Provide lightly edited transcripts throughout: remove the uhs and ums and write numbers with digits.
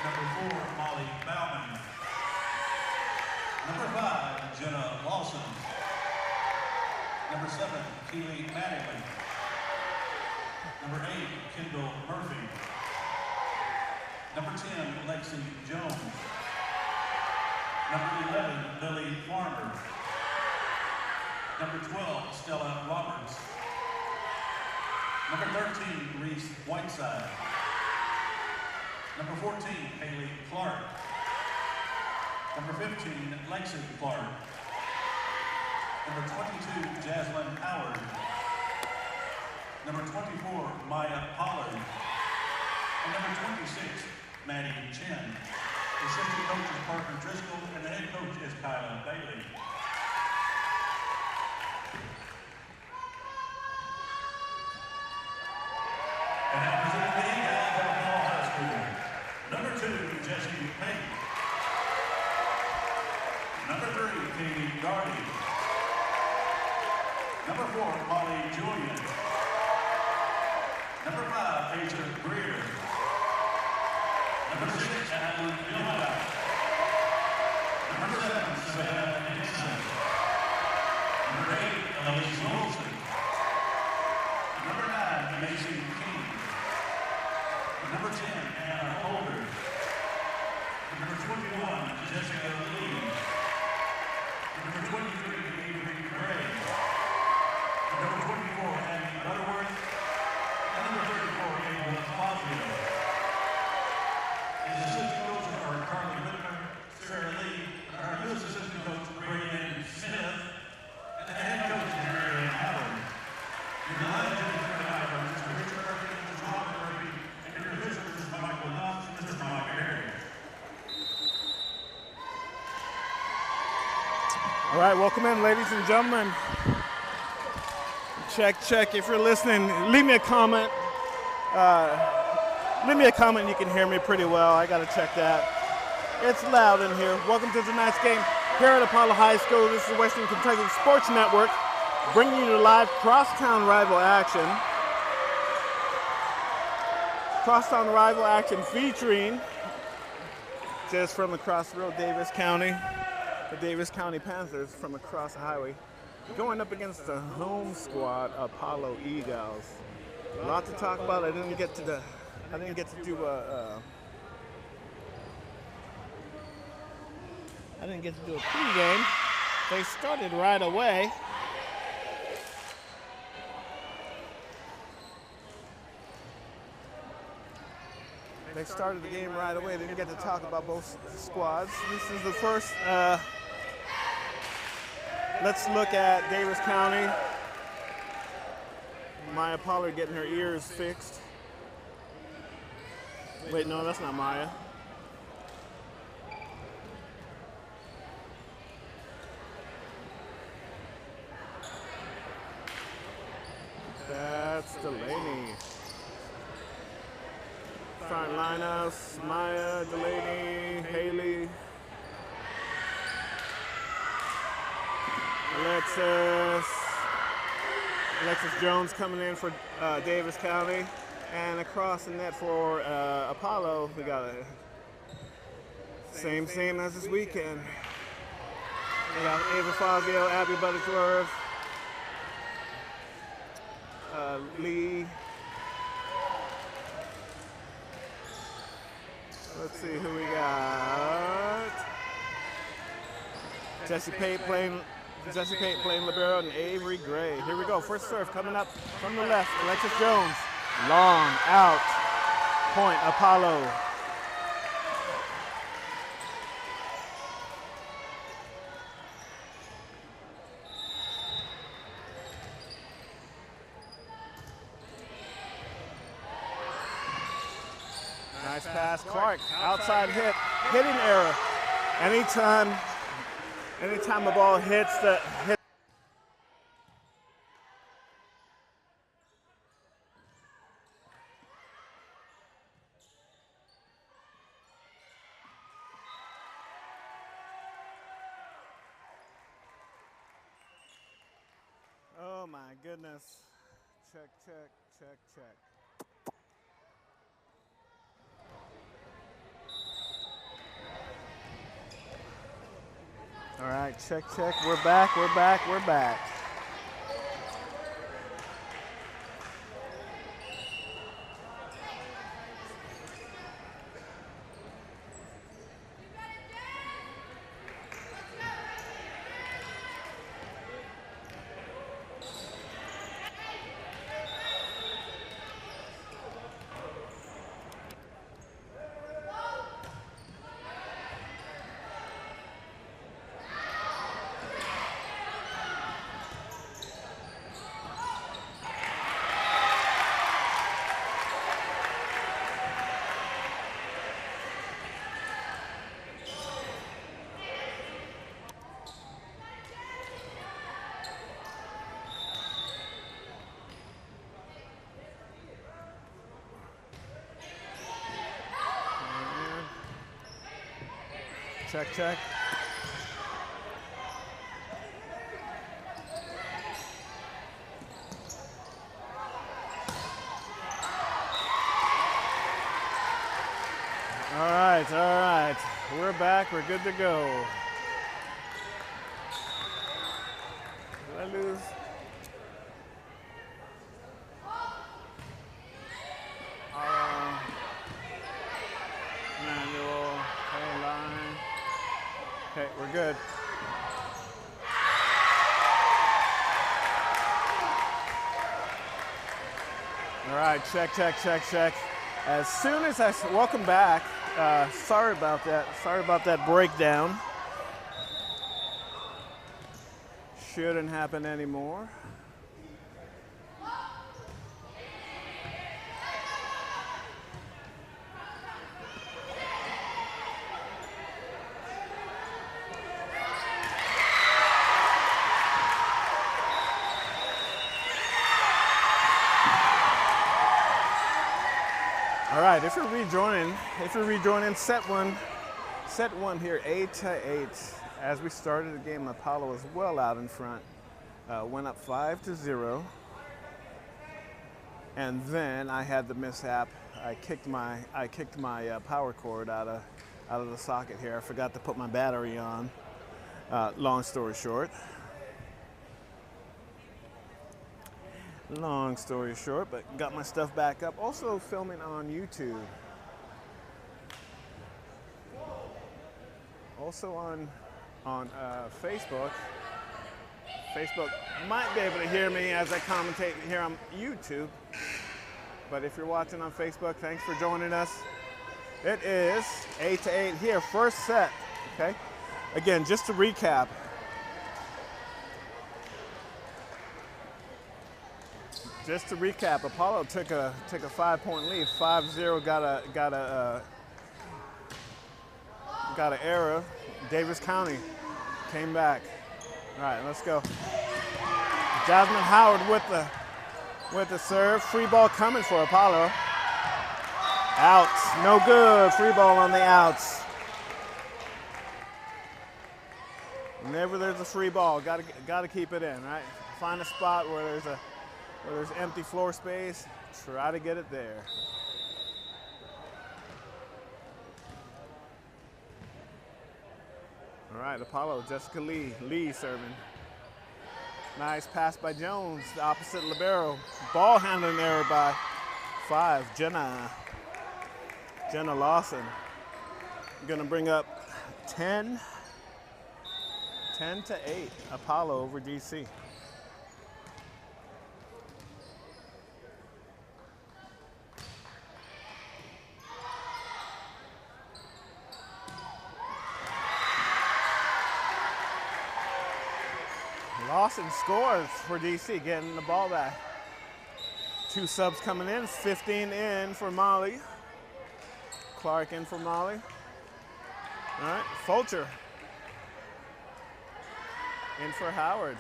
Number 4, Molly Bauman. Number 5, Jenna Lawson. Number 7, Keely Mattingly. Number 8, Kendall Murphy. Number 10, Lexi Jones. Number 11, Lily Farmer. Number 12, Stella Roberts. Number 13, Reese Whiteside. Number 14, Haley Clark. Number 15, Lexi Clark. Number 22, Jaslyn Howard. Number 24, Maya Pollard. And number 26, Maddie Chen. The assistant coach is Parker Driscoll, and the head coach is Kyla Bailey. And now presenting the Egals of Oklahoma High School. Number 2, Jessie Payne. Number 3, Katie Gardy. Number 4, Molly Julian. Number 5, Asia Greer. Number 6, Alan Gilliland. Number 7, Savannah Nixon. Number 8, Elise Wilson. Number 9, Macy King. Number 10, Anna Holder. Number 21, Jessica Lee. Number 23, Avery Gray. Number 24, Abby Butterworth. And number 34, Egals Fazio. His assistant coaches are Carly Whitmer, Sarah Lee, and our newest assistant coach, Brayden Smith, and the head coach is Marianne Howard. Your line judges tonight are Mr. Richard Murphy, Mr. Robert Murphy, and your visitors, Mr. Michael Knox and Mr. Mike Harry. All right, welcome in, ladies and gentlemen. Check, check. If you're listening, leave me a comment. Leave me a comment. You can hear me pretty well. I got to check that. It's loud in here. Welcome to tonight's game here at Apollo High School. This is Western Kentucky Sports Network, bringing you live Crosstown rival action. Crosstown rival action featuring, just from across the road, Daviess County. The Daviess County Panthers from across the highway, going up against the home squad, Apollo Egals. A lot to talk about. I didn't get to do a pregame. They started right away. They started the game right away. They didn't get to talk about both squads. This is the first. Let's look at Daviess County. Maya Pollard getting her ears fixed. Wait, no, that's not Maya. That's Delaney. Front lineups, Maya, Delaney, Haley. Alexis Jones coming in for Daviess County, and across the net for Apollo, we got a same as this weekend. We got Ava Fazio, Abby Butterworth, Lee. Let's see who we got. Jesse Pate playing libero, and Avery Gray. Here we go. First serve coming up from the left. Alexis Jones. Long out. Point Apollo. Nice pass. Clark. Outside hit. Hitting error. Anytime a ball hits the hit. Oh my goodness. Check. All right, check, check. We're back, we're back, we're back. Check, check. All right. We're back, we're good to go. Did I lose? Manual, hey, line. Okay, we're good. All right, check, check, check, check. As soon as welcome back. Sorry about that. Sorry about that breakdown. Shouldn't happen anymore. All right, if you're rejoining set one here, 8-8. As we started the game, Apollo was well out in front. Went up 5-0. And then I had the mishap. I kicked my power cord out of the socket here. I forgot to put my battery on. Long story short, but got my stuff back up. Also filming on YouTube. Also on Facebook. Facebook might be able to hear me as I commentate here on YouTube. But if you're watching on Facebook, thanks for joining us. It is 8-8 here, first set. Okay. Again, just to recap. Apollo took a 5-point lead. 5-0 got an error. Daviess County came back. All right, let's go. Jasmine Howard with the serve. Free ball coming for Apollo. Outs, no good. Free ball on the outs. Whenever there's a free ball, gotta keep it in, right? Find a spot where there's empty floor space. Try to get it there. All right, Apollo, Jessica Lee serving. Nice pass by Jones, the opposite libero. Ball handling error by 5, Jenna Lawson. Gonna bring up 10-8, Apollo over DC. Lawson scores for DC, getting the ball back. 2 subs coming in, 15 in for Molly. Clark in for Molly. All right, Fulcher in for Howard.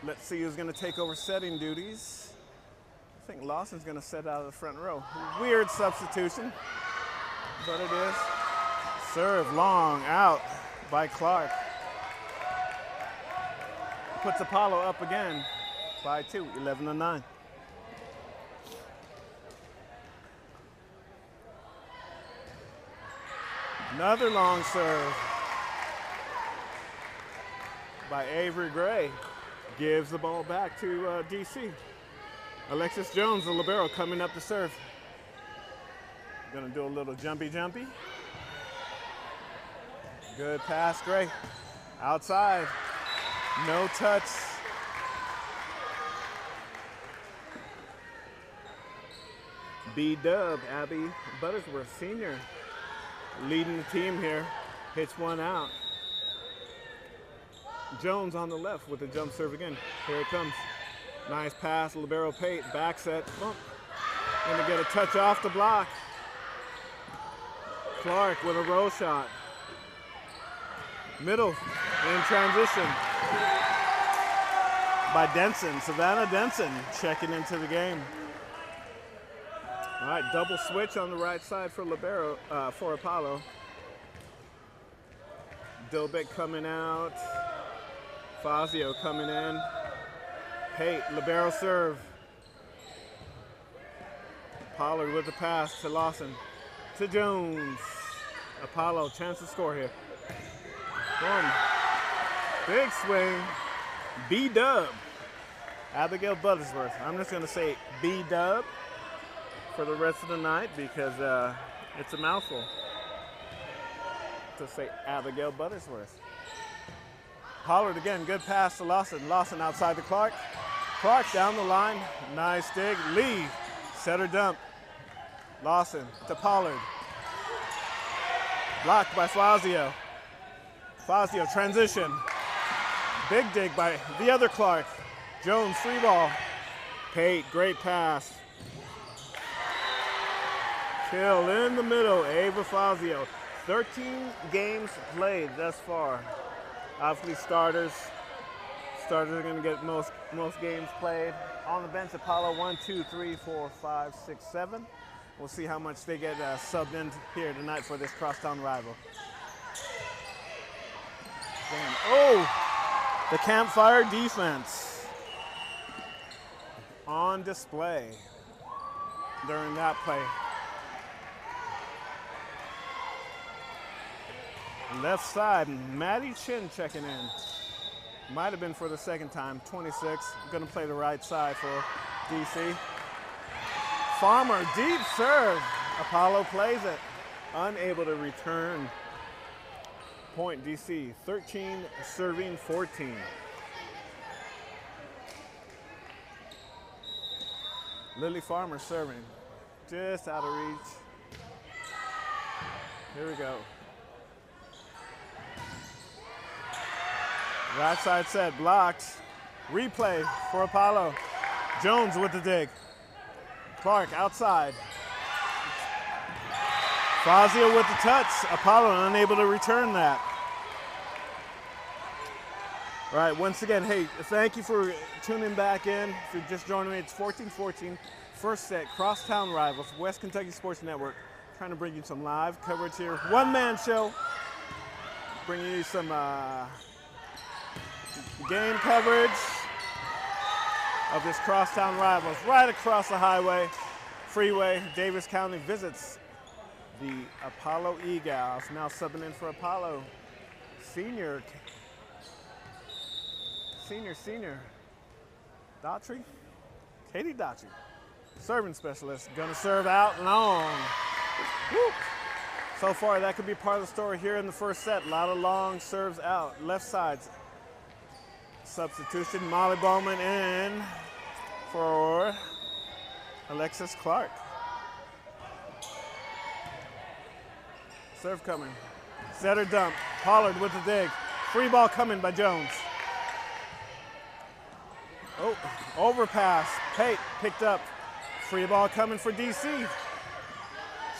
Let's see who's gonna take over setting duties. I think Lawson's gonna set out of the front row. Weird substitution, but it is. Serve long out by Clark. Puts Apollo up again by 2, 11-9. Another long serve. by Avery Gray. Gives the ball back to DC. Alexis Jones, the libero, coming up to serve. Gonna do a little jumpy. Good pass, Gray. Outside, no touch. B-Dub, Abby Buttersworth, senior, leading the team here. Hits one out. Jones on the left with the jump serve again. Here it comes. Nice pass, libero Pate, back set, bump. Gonna get a touch off the block. Clark with a roll shot. Middle in transition by Denson. Savannah Denson checking into the game. All right, double switch on the right side for libero, for Apollo. Dilbeck coming out. Fazio coming in. Pate, libero serve. Pollard with the pass to Lawson. To Jones. Apollo, chance to score here. One. Big swing. B-Dub. Abigail Buttersworth. I'm just going to say B-Dub for the rest of the night because it's a mouthful to say Abigail Buttersworth. Pollard again, good pass to Lawson. Lawson outside to Clark. Clark down the line. Nice dig. Lee, setter dump. Lawson to Pollard. Blocked by Fazio. Fazio transition. Big dig by the other Clark. Jones free ball. Pate, great pass. Kill in the middle, Ava Fazio. 13 games played thus far. Obviously starters. Starters are going to get most games played. On the bench, Apollo 1, 2, 3, 4, 5, 6, 7. We'll see how much they get subbed in here tonight for this crosstown rival. Damn. Oh, the campfire defense on display during that play. Left side, Maddie Chin checking in. Might have been for the second time, 26. Gonna play the right side for DC. Farmer, deep serve. Apollo plays it. Unable to return. Point DC, 13 serving 14. Lily Farmer serving. Just out of reach. Here we go. Right side set, blocked. Replay for Apollo. Jones with the dig. Clark outside. Fazio with the touch. Apollo unable to return that. All right, once again, hey, thank you for tuning back in. If you're just joining me, it's 14-14. First set, Crosstown Rivals, West Kentucky Sports Network. Trying to bring you some live coverage here. One-man show. Bringing you some game coverage of this Crosstown Rivals right across the highway, freeway. Daviess County visits the Apollo Egals. Now subbing in for Apollo, senior. Daughtry? Katie Daughtry, serving specialist. Gonna serve out long. Woo. So far, that could be part of the story here in the first set. A lot of long serves out. Left side substitution. Molly Bowman in for Alexis Clark. Serve coming. Setter dump. Pollard with the dig. Free ball coming by Jones. Oh, overpass. Pate picked up. Free ball coming for DC.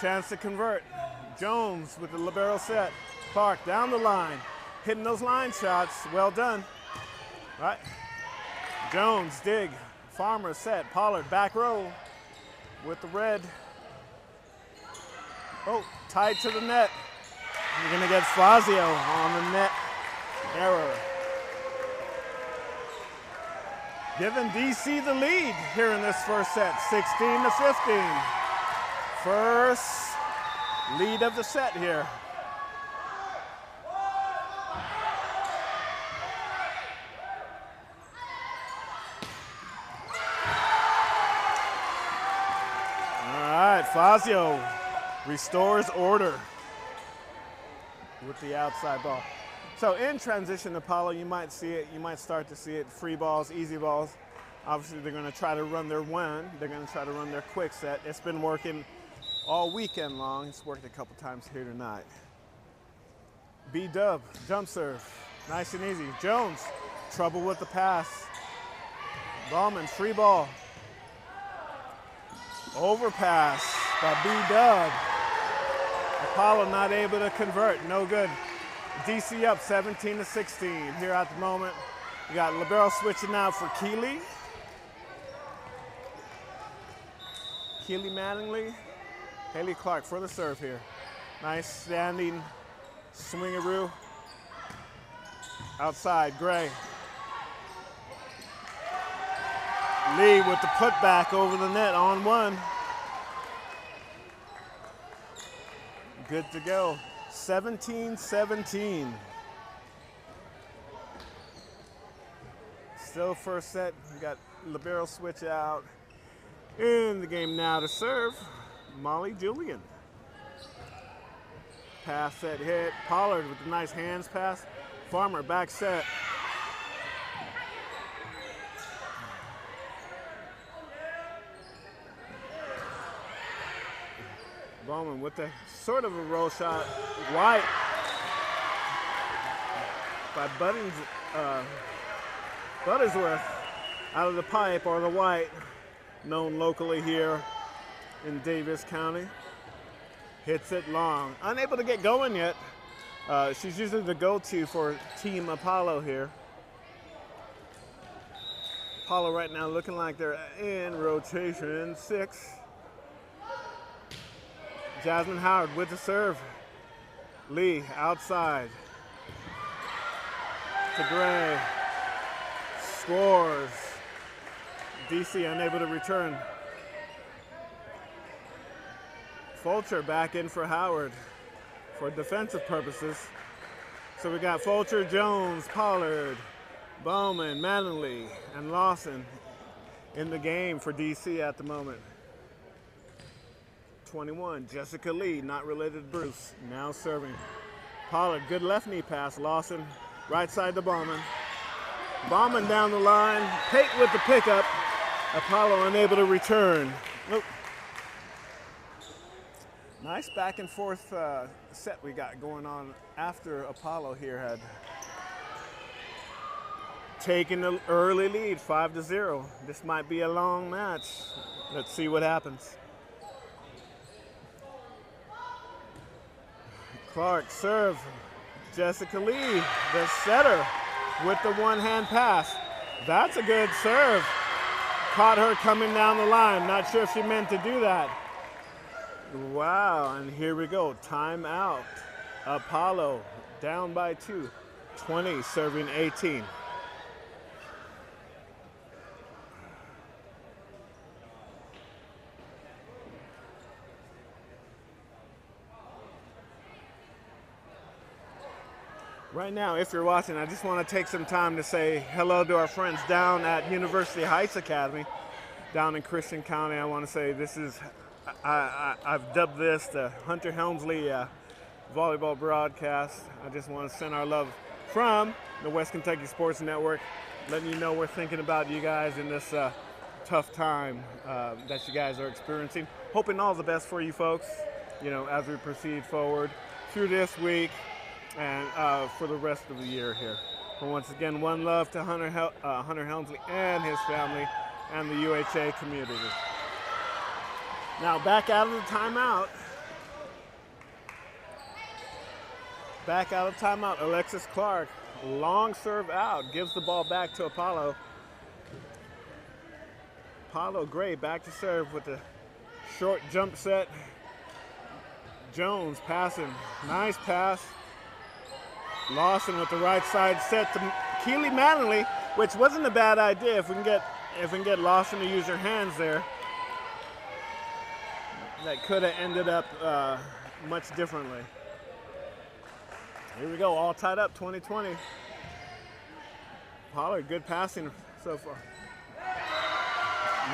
Chance to convert. Jones with the libero set. Clark down the line. Hitting those line shots. Well done. Right. Jones dig. Farmer set. Pollard back row with the red. Oh, tied to the net. You're going to get Fazio on the net. Error. Giving DC the lead here in this first set, 16-15. First lead of the set here. Fazio restores order with the outside ball. So in transition, Apollo, you might see it. You might start to see it. Free balls, easy balls. Obviously, they're going to try to run their one. They're going to try to run their quick set. It's been working all weekend long. It's worked a couple times here tonight. B-Dub, jump serve. Nice and easy. Jones, trouble with the pass. Ballman, free ball. Overpass by B-Dub. Apollo not able to convert, no good. DC up 17-16 here at the moment. You got libero switching out for Keeley. Keeley Mattingly. Haley Clark for the serve here. Nice standing swingaroo. Outside, Gray. Lee with the putback over the net on one. Good to go. 17-17. Still first set. We got libero switch out. In the game now to serve, Molly Julian. Pass set hit. Pollard with a nice hands pass. Farmer back set. Bowman with a sort of a roll shot. White by Buttersworth out of the pipe, or the White, known locally here in Daviess County. Hits it long. Unable to get going yet. She's usually the go-to for Team Apollo here. Apollo right now looking like they're in rotation 6. Jasmine Howard with the serve. Lee outside to Gray. Scores. DC unable to return. Fulcher back in for Howard for defensive purposes. So we got Fulcher, Jones, Pollard, Bowman, Mattingly, and Lawson in the game for DC at the moment. 21, Jessica Lee, not related to Bruce, now serving. Pollard, good left knee pass. Lawson, right side to Bowman. Bowman down the line. Pate with the pickup. Apollo unable to return. Nope. Nice back and forth set we got going on after Apollo here had taken an early lead, 5-0. This might be a long match. Let's see what happens. Clark serve. Jessica Lee, the setter, with the one-hand pass. That's a good serve. Caught her coming down the line. Not sure if she meant to do that. Wow, and here we go. Timeout. Apollo down by 2. 20 serving 18. Right now, if you're watching, I just want to take some time to say hello to our friends down at University Heights Academy, down in Christian County. I want to say this is, I've dubbed this the Hunter Helmsley volleyball broadcast. I just want to send our love from the West Kentucky Sports Network, letting you know we're thinking about you guys in this tough time that you guys are experiencing. Hoping all the best for you folks, you know, as we proceed forward through this week and for the rest of the year here. But once again, one love to Hunter Helmsley and his family and the UHA community. Now back out of the timeout. Back out of timeout, Alexis Clark. Long serve out, gives the ball back to Apollo. Apollo Gray back to serve with a short jump set. Jones passing, nice pass. Lawson with the right side set to Keely Mattingly, which wasn't a bad idea if we can get Lawson to use her hands there. That could have ended up much differently. Here we go, all tied up, 20-20. Pollard, good passing so far.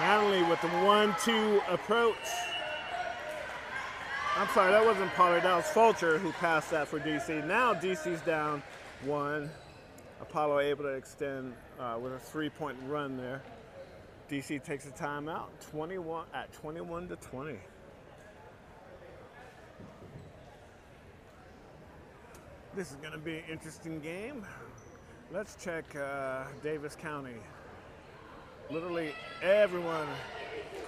Mattingly with the 1-2 approach. I'm sorry, that wasn't Pollard. That was Fulcher who passed that for DC. Now DC's down 1. Apollo able to extend with a 3-point run there. DC takes a timeout, 21-20. This is going to be an interesting game. Let's check Daviess County. Literally everyone,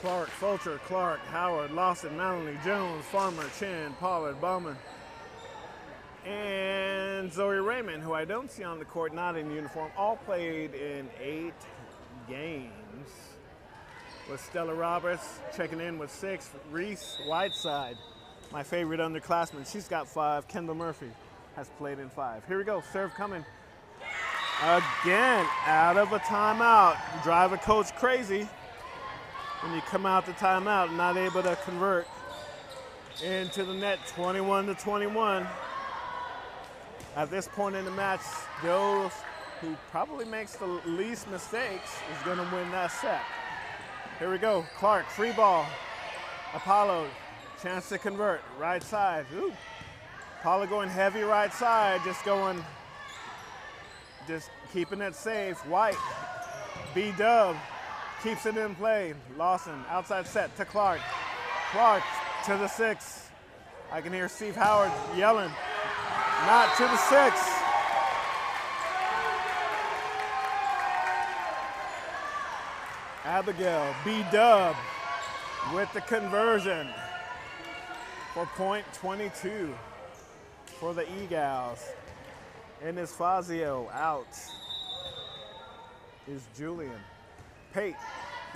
Clark, Fulcher, Clark, Howard, Lawson, Maloney, Jones, Farmer, Chin, Pollard, Bowman, and Zoe Raymond, who I don't see on the court, not in uniform, all played in 8 games. With Stella Roberts checking in with 6. Reese Whiteside, my favorite underclassman, she's got 5. Kendall Murphy has played in 5. Here we go, serve coming. Again, out of a timeout. You drive a coach crazy when you come out the timeout, not able to convert into the net, 21-21. At this point in the match, those who probably makes the least mistakes is going to win that set. Here we go, Clark, free ball. Apollo, chance to convert, right side. Ooh. Apollo going heavy right side, just keeping it safe. White, B-Dub, keeps it in play. Lawson, outside set to Clark. Clark to the 6. I can hear Steve Howard yelling, not to the 6. Abigail, B-Dub with the conversion for point 22 for the Egals. And is Fazio out. Is Julian. Pate,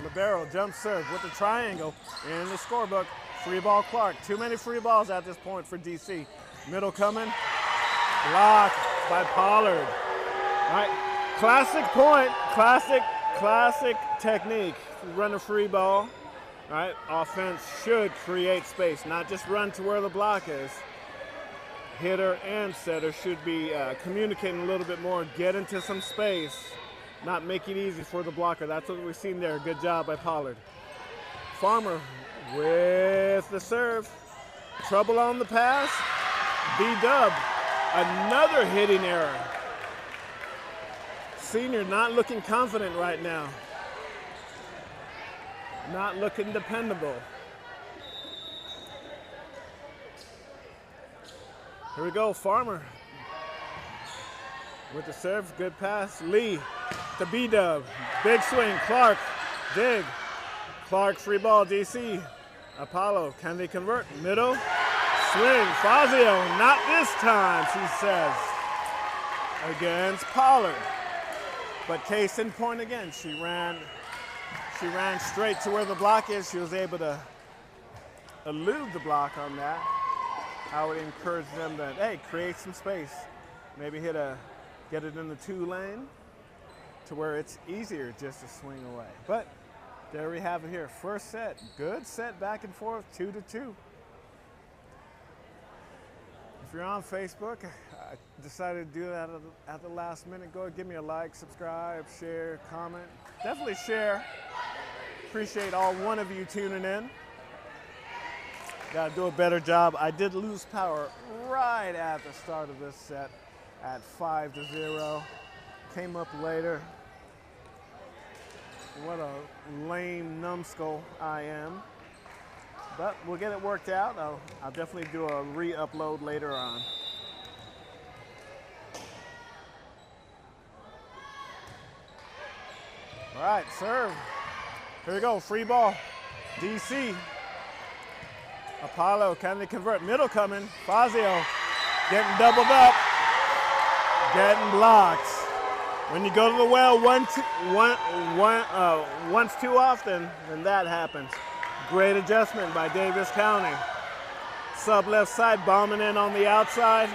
libero, jump serve with the triangle in the scorebook. Free ball Clark. Too many free balls at this point for DC. Middle coming. Blocked by Pollard. All right, classic point, classic technique. Run a free ball. All right, offense should create space, not just run to where the block is. Hitter and setter should be communicating a little bit more, get into some space, not make it easy for the blocker. That's what we've seen there. Good job by Pollard. Farmer with the serve. Trouble on the pass. B-Dub, another hitting error. Senior not looking confident right now. Not looking dependable. Here we go, Farmer with the serve, good pass. Lee to B-Dub, big swing, Clark, dig. Clark, free ball, DC. Apollo, can they convert? Middle, swing, Fazio, not this time, she says, against Pollard. But case in point again, she ran straight to where the block is. She was able to elude the block on that. I would encourage them to, hey, create some space. Maybe get it in the 2 lane to where it's easier just to swing away. But there we have it here. First set, good set back and forth, 2-2. If you're on Facebook, I decided to do that at the last minute. Go ahead, give me a like, subscribe, share, comment. Definitely share. Appreciate all one of you tuning in. Got to do a better job. I did lose power right at the start of this set at 5-0. Came up later. What a lame numbskull I am. But we'll get it worked out. I'll definitely do a re-upload later on. All right, serve. Here we go, free ball. DC. Apollo, can they convert? Middle coming. Fazio getting doubled up. Getting blocked. When you go to the well once too often, then that happens. Great adjustment by Daviess County. Sub left side, bombing in on the outside.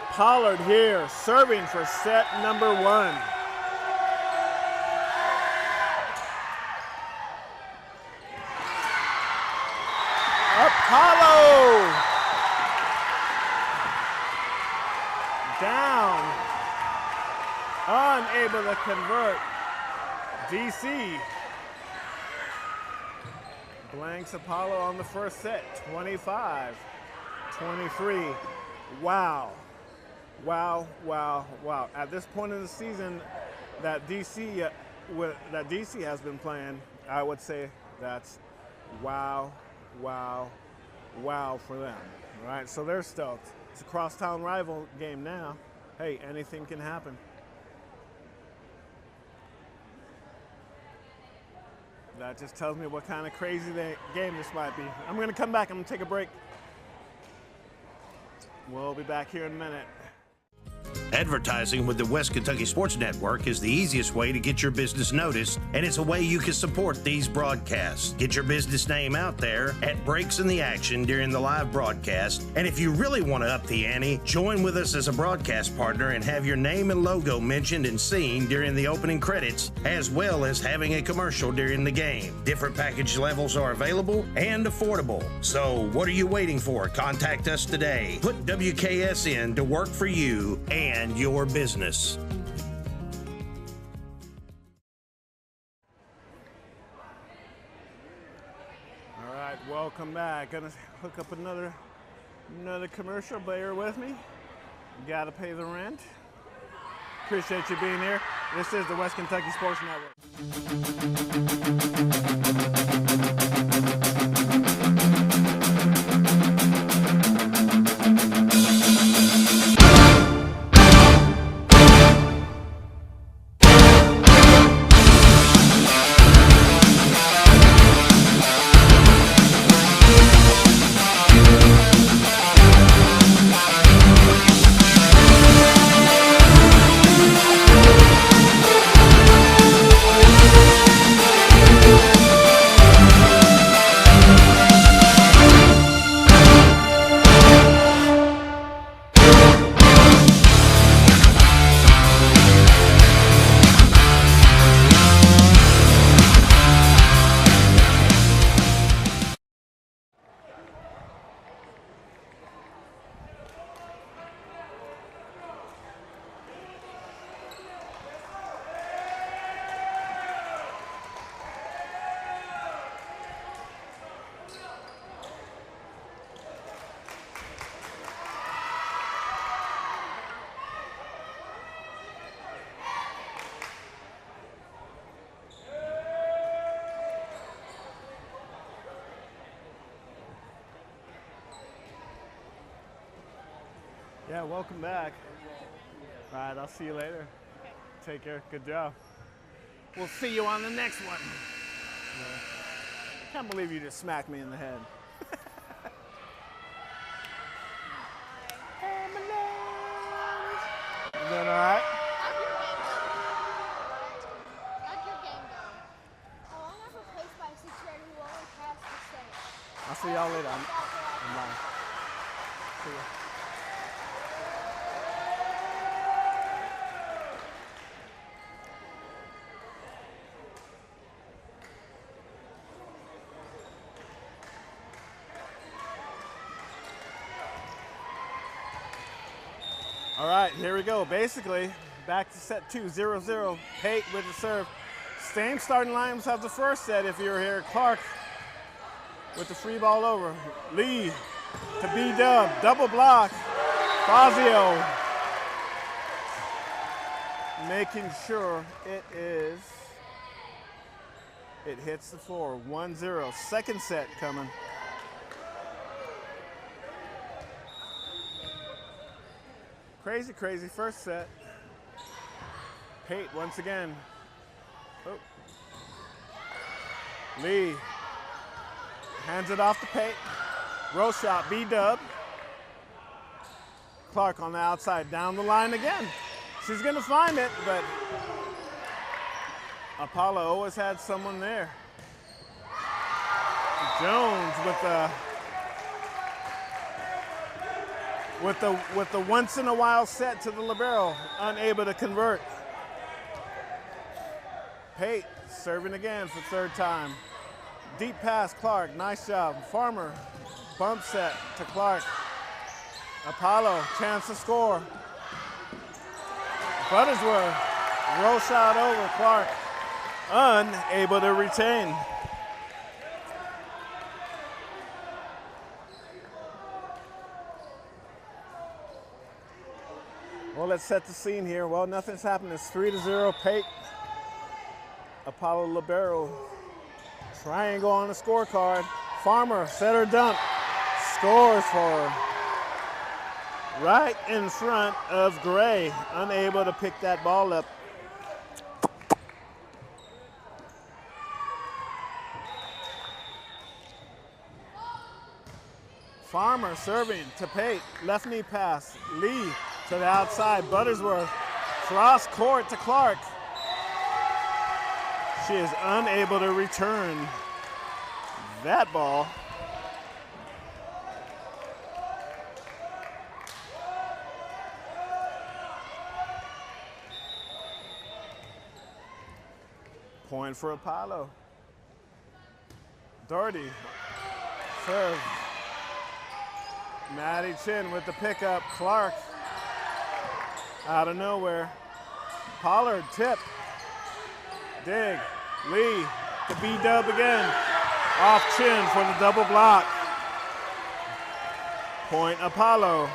Pollard here, serving for set number 1. Apollo! Down. Unable to convert. DC Blanks Apollo on the first set, 25-23. Wow. Wow, wow, wow. At this point in the season that DC has been playing, I would say that's wow, wow, wow for them. All right, so they're stoked. It's a crosstown rival game now. Hey, anything can happen. That just tells me what kind of crazy game this might be. I'm going to come back. I'm going to take a break. We'll be back here in a minute. Advertising with the West Kentucky Sports Network is the easiest way to get your business noticed, and it's a way you can support these broadcasts. Get your business name out there at breaks in the action during the live broadcast, and if you really want to up the ante, join with us as a broadcast partner and have your name and logo mentioned and seen during the opening credits, as well as having a commercial during the game. Different package levels are available and affordable. So what are you waiting for? Contact us today. Put WKS in to work for you and your business. All right, welcome back. Gonna hook up another commercial. Bear with me. Gotta pay the rent. Appreciate you being here. This is the West Kentucky Sports Network. Yeah, welcome back. All right, I'll see you later. Take care. Good job. We'll see you on the next one. I can't believe you just smacked me in the head. Is that all right? How'd your game go? Oh, I got replaced by a 6-year-old who only passed the state. I'll see y'all later. I'm bye. See ya. All right, here we go. Basically, back to set 2, 0-0. Pate with the serve. Same starting lines as the first set if you're here. Clark with the free ball over. Lee to B-Dub. Double block. Fazio making sure it hits the floor. 1-0. Second set coming. Crazy, crazy first set. Pate once again. Oh. Lee hands it off to Pate. Roll shot, B-Dub. Clark on the outside, down the line again. She's gonna find it, but Apollo always had someone there. Jones with the once in a while set to the libero, unable to convert. Pate serving again for third time. Deep pass, Clark, nice job. Farmer, bump set to Clark. Apollo, chance to score. Buttersworth, roll shot over, Clark, unable to retain. Well, let's set the scene here. Well, nothing's happened. It's 3-0 Pate. Apollo Libero. Triangle on the scorecard. Farmer, setter dump. Scores for right in front of Gray. Unable to pick that ball up. Farmer serving to Pate. Left knee pass. Lee to the outside. Buttersworth. Cross court to Clark. She is unable to return that ball. Point for Apollo. Doherty. Serve. Maddie Chin with the pickup. Clark out of nowhere. Pollard tip. Dig. Lee to B-Dub again. Off Chin for the double block. Point Apollo.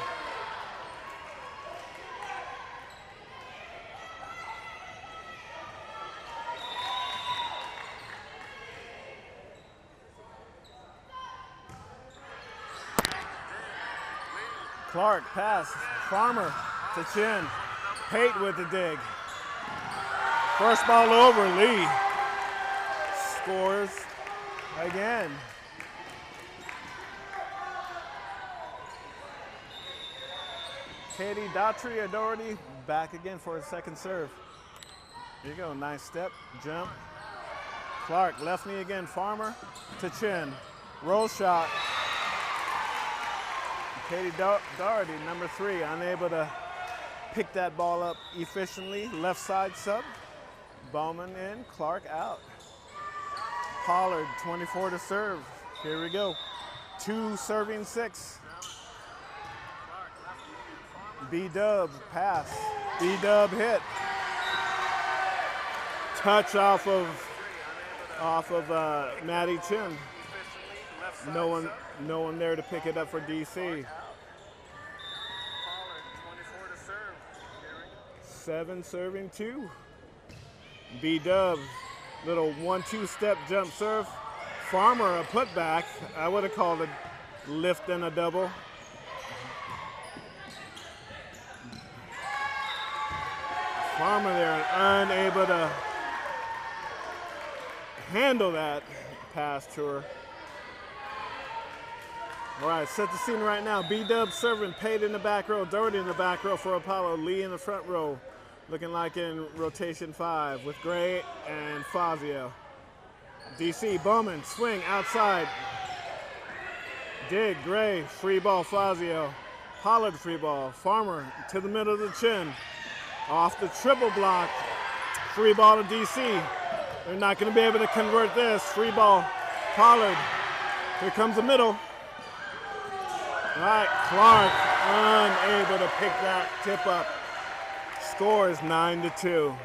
Clark pass. Farmer to Chin. Pate with the dig. First ball over. Lee scores again. Katie Daughtry Doherty back again for a second serve. Here you go. Nice step. Jump. Clark left knee again. Farmer to Chin. Roll shot. Katie Doherty, number 3, unable to pick that ball up efficiently. Left side sub. Bowman in, Clark out. Pollard, 24 to serve. Here we go. 2 serving 6. B-Dub pass. B-Dub hit. Touch off of Maddie Chin. No one there to pick it up for DC. 7 serving 2. B-Dub, little 1-2 step jump serve. Farmer a putback. I would have called it lift and a double. Farmer there unable to handle that pass to her. All right, set the scene right now. B-Dub serving, Pate in the back row, Doherty in the back row for Apollo, Lee in the front row. Looking like in rotation 5 with Gray and Fazio. DC, Bowman, swing outside. Dig, Gray, free ball, Fazio. Pollard, free ball. Farmer to the middle of the Chin. Off the triple block. Free ball to DC. They're not going to be able to convert this. Free ball, Pollard. Here comes the middle. All right, Clark unable to pick that tip up. Score is 9-2.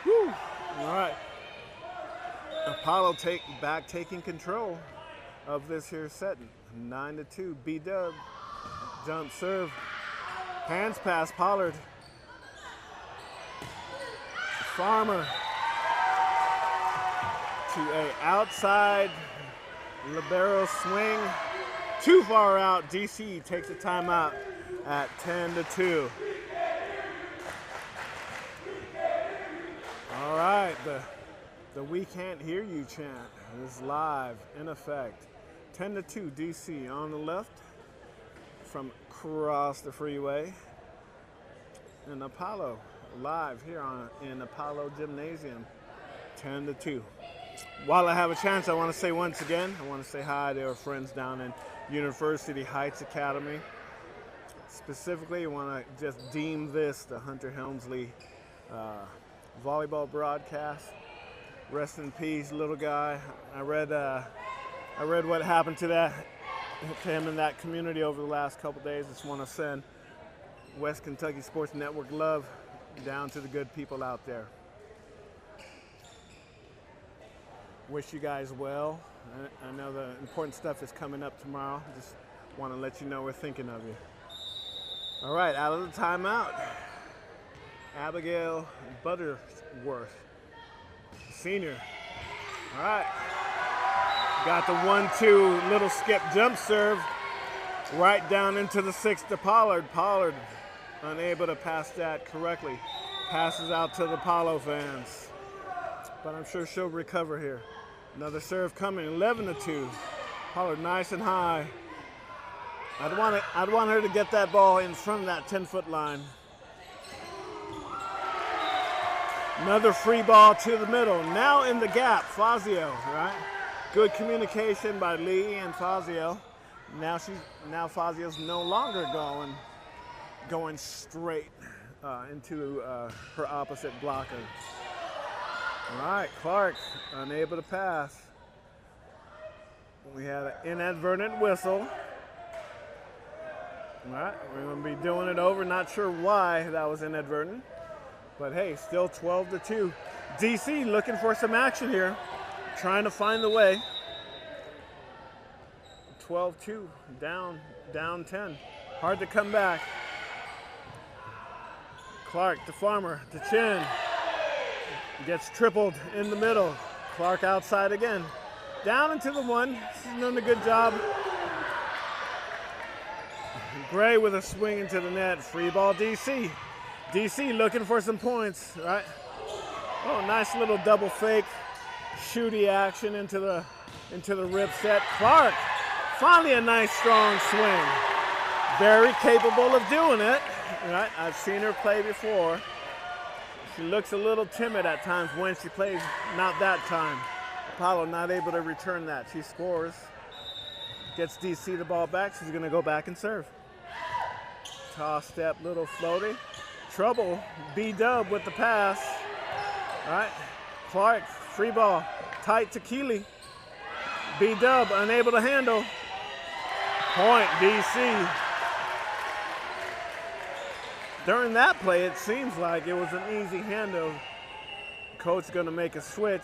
Woo. All right. Apollo taking control of this here set. 9-2. B-Dub. Jump serve. Hands pass Pollard. Farmer to a outside libero swing. Too far out. DC takes a timeout at 10-2. All right, the "We Can't Hear You" chant is live in effect. 10-2 DC on the left from across the freeway. And Apollo live here in Apollo Gymnasium. 10-2. While I have a chance, I want to say once again, I want to say hi to our friends down in University Heights Academy. Specifically, I want to just deem this the Hunter Helmsley volleyball broadcast. Rest in peace, little guy. I read what happened to him in that community over the last couple days. Just want to send West Kentucky Sports Network love down to the good people out there. Wish you guys well. I know the important stuff is coming up tomorrow. Just Want to let you know we're thinking of you. All right, out of the timeout, Abigail Butterworth, senior. All right, got the 1-2 little skip jump serve right down into the 6 to Pollard. Pollard unable to pass that correctly. Passes out to the Apollo fans, but I'm sure she'll recover here. Another serve coming, 11-2. Pollard nice and high. I'd want her to get that ball in front of that 10-foot line. Another free ball to the middle. Now in the gap, Fazio, right? Good communication by Lee and Fazio. Now Fazio's no longer going straight into her opposite blocker. All right, Clark unable to pass. We had an inadvertent whistle. All right, we're going to be doing it over. Not sure why that was inadvertent, but hey, still 12-2. DC looking for some action here, trying to find the way. 12-2, down 10. Hard to come back. Clark to Farmer to Chin. Gets tripled in the middle. Clark outside again. Down into the 1. She's done a good job. Gray with a swing into the net. Free ball DC. DC looking for some points, right? Oh, nice little double fake. Shooty action into the rip set. Clark, finally a nice strong swing. Very capable of doing it, right? I've seen her play before. She looks a little timid at times when she plays, not that time. Apollo not able to return that. She scores. Gets DC the ball back. She's going to go back and serve. Toss step, little floaty. Trouble. B-Dub with the pass. All right. Clark, free ball. Tight to Keeley. B-Dub unable to handle. Point DC. During that play, it seems like it was an easy handle. Coach going to make a switch.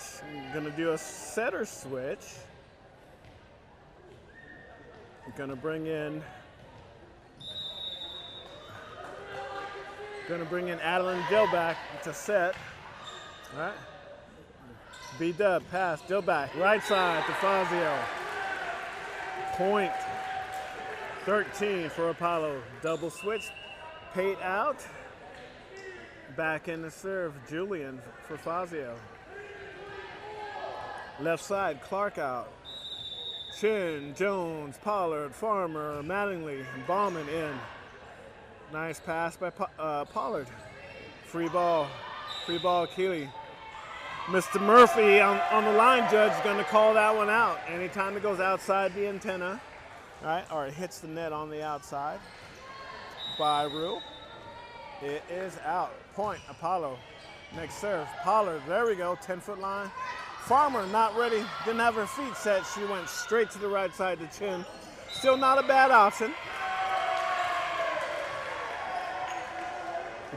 Going to do a setter switch. Going to bring in Adeline Dillback to set. All right. B-Dub, pass, Dillback, right side to Fazio. Point 13 for Apollo. Double switch, Pate out. Back in the serve, Julian for Fazio. Left side, Clark out. Chin, Jones, Pollard, Farmer, Mattingly, and Bauman in. Nice pass by Pollard. Free ball, Keeley. Mr. Murphy on the line judge is going to call that one out. Anytime it goes outside the antenna, right, or it hits the net on the outside, by rule, it is out. Point, Apollo. Next serve, Pollard, there we go, 10-foot line. Farmer not ready, didn't have her feet set. She went straight to the right side to Chin. Still not a bad option.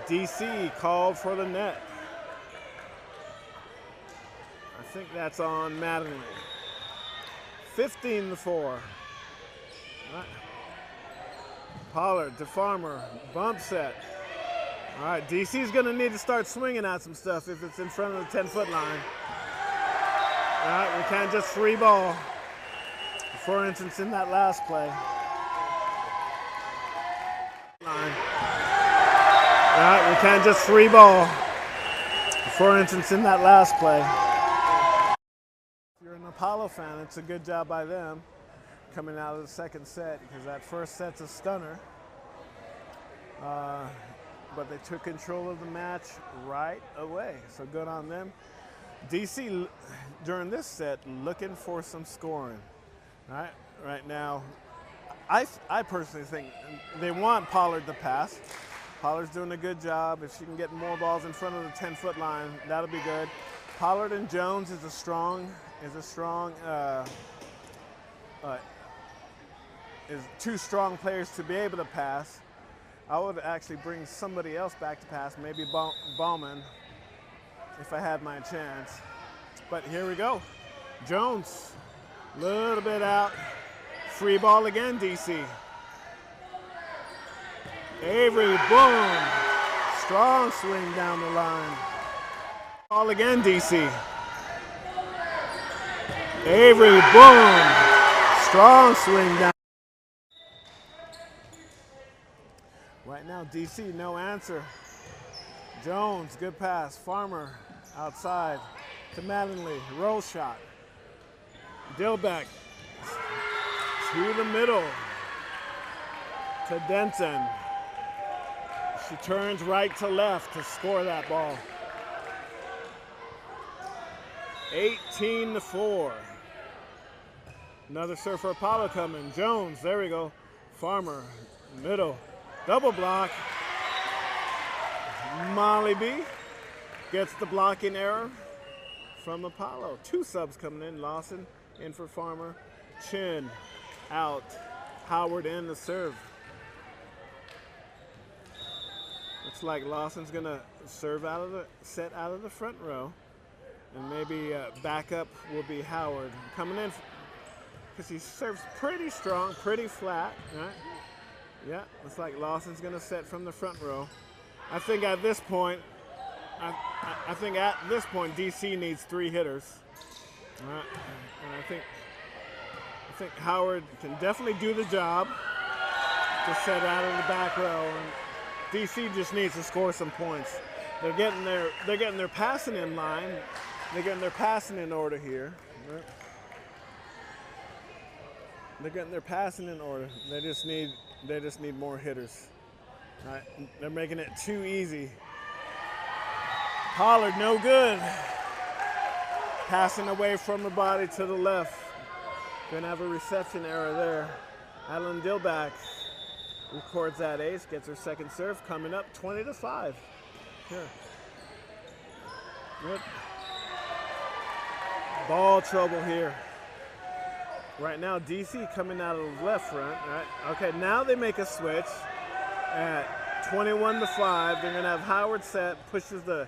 DC called for the net. I think that's on Mattingly. 15-4. Right. Pollard to Farmer, bump set. All right, DC's gonna need to start swinging at some stuff if it's in front of the 10-foot line. All right, we can't just free ball. For instance, in that last play. All right, we can't just free ball. For instance, in that last play. If you're an Apollo fan, it's a good job by them coming out of the second set, because that first set's a stunner. But they took control of the match right away, so good on them. DC, during this set, looking for some scoring. Right now, I personally think they want Pollard to pass. Pollard's doing a good job. If she can get more balls in front of the 10-foot line, that'll be good. Pollard and Jones is two strong players to be able to pass. I would actually bring somebody else back to pass, maybe Bauman, if I had my chance. But here we go. Jones, a little bit out. free ball again, DC. Avery, boom. Strong swing down the line. Ball again, DC. Avery, boom. Strong swing down. Right now, DC, no answer. Jones, good pass. Farmer, outside to Mattingly. Roll shot. Dillbeck to the middle to Denton. She turns right to left to score that ball. 18-4. Another serve for Apollo coming. Jones, there we go. Farmer, middle. Double block. Molly B gets the blocking error from Apollo. 2 subs coming in. Lawson in for Farmer. Chin out. Howard in the serve. Looks like Lawson's gonna serve out of the set out of the front row, and maybe backup will be Howard coming in because he serves pretty strong, pretty flat. Right? Yeah, looks like Lawson's gonna set from the front row. I think at this point, DC needs 3 hitters. And I think Howard can definitely do the job to set out of the back row, and DC just needs to score some points. They're getting their passing in line. They're getting their passing in order here. They're getting their passing in order. They just need more hitters. All right, they're making it too easy. Pollard, no good. Passing away from the body to the left. Gonna have a reception error there. Adeline Dillback records that ace, gets her second serve, coming up 20-5. Here. Good. Ball trouble here. Right now, DC coming out of the left front. Right. Okay, now they make a switch at 21-5. They're gonna have Howard set, pushes the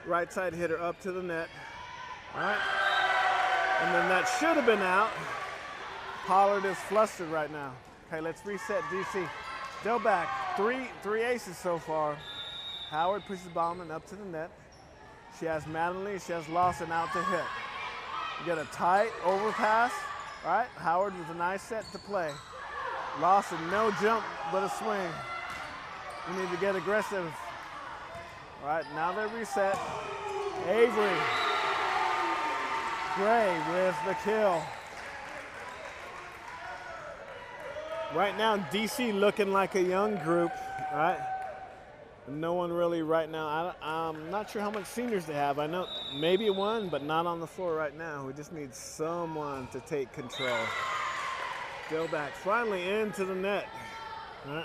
right side hitter up to the net. All right. And then that should have been out. Pollard is flustered right now. Okay, let's reset DC. Dillback, three aces so far. Howard pushes Bauman up to the net. She has Mattingly, she has Lawson out to hit. You get a tight overpass. All right, Howard with a nice set to play. Lawson, no jump, but a swing. You need to get aggressive. All right, now they reset. Avery. Gray with the kill. Right now, DC looking like a young group, right? No one really right now. I'm not sure how much seniors they have. I know maybe one, but not on the floor right now. We just need someone to take control. Dillback finally into the net. Right.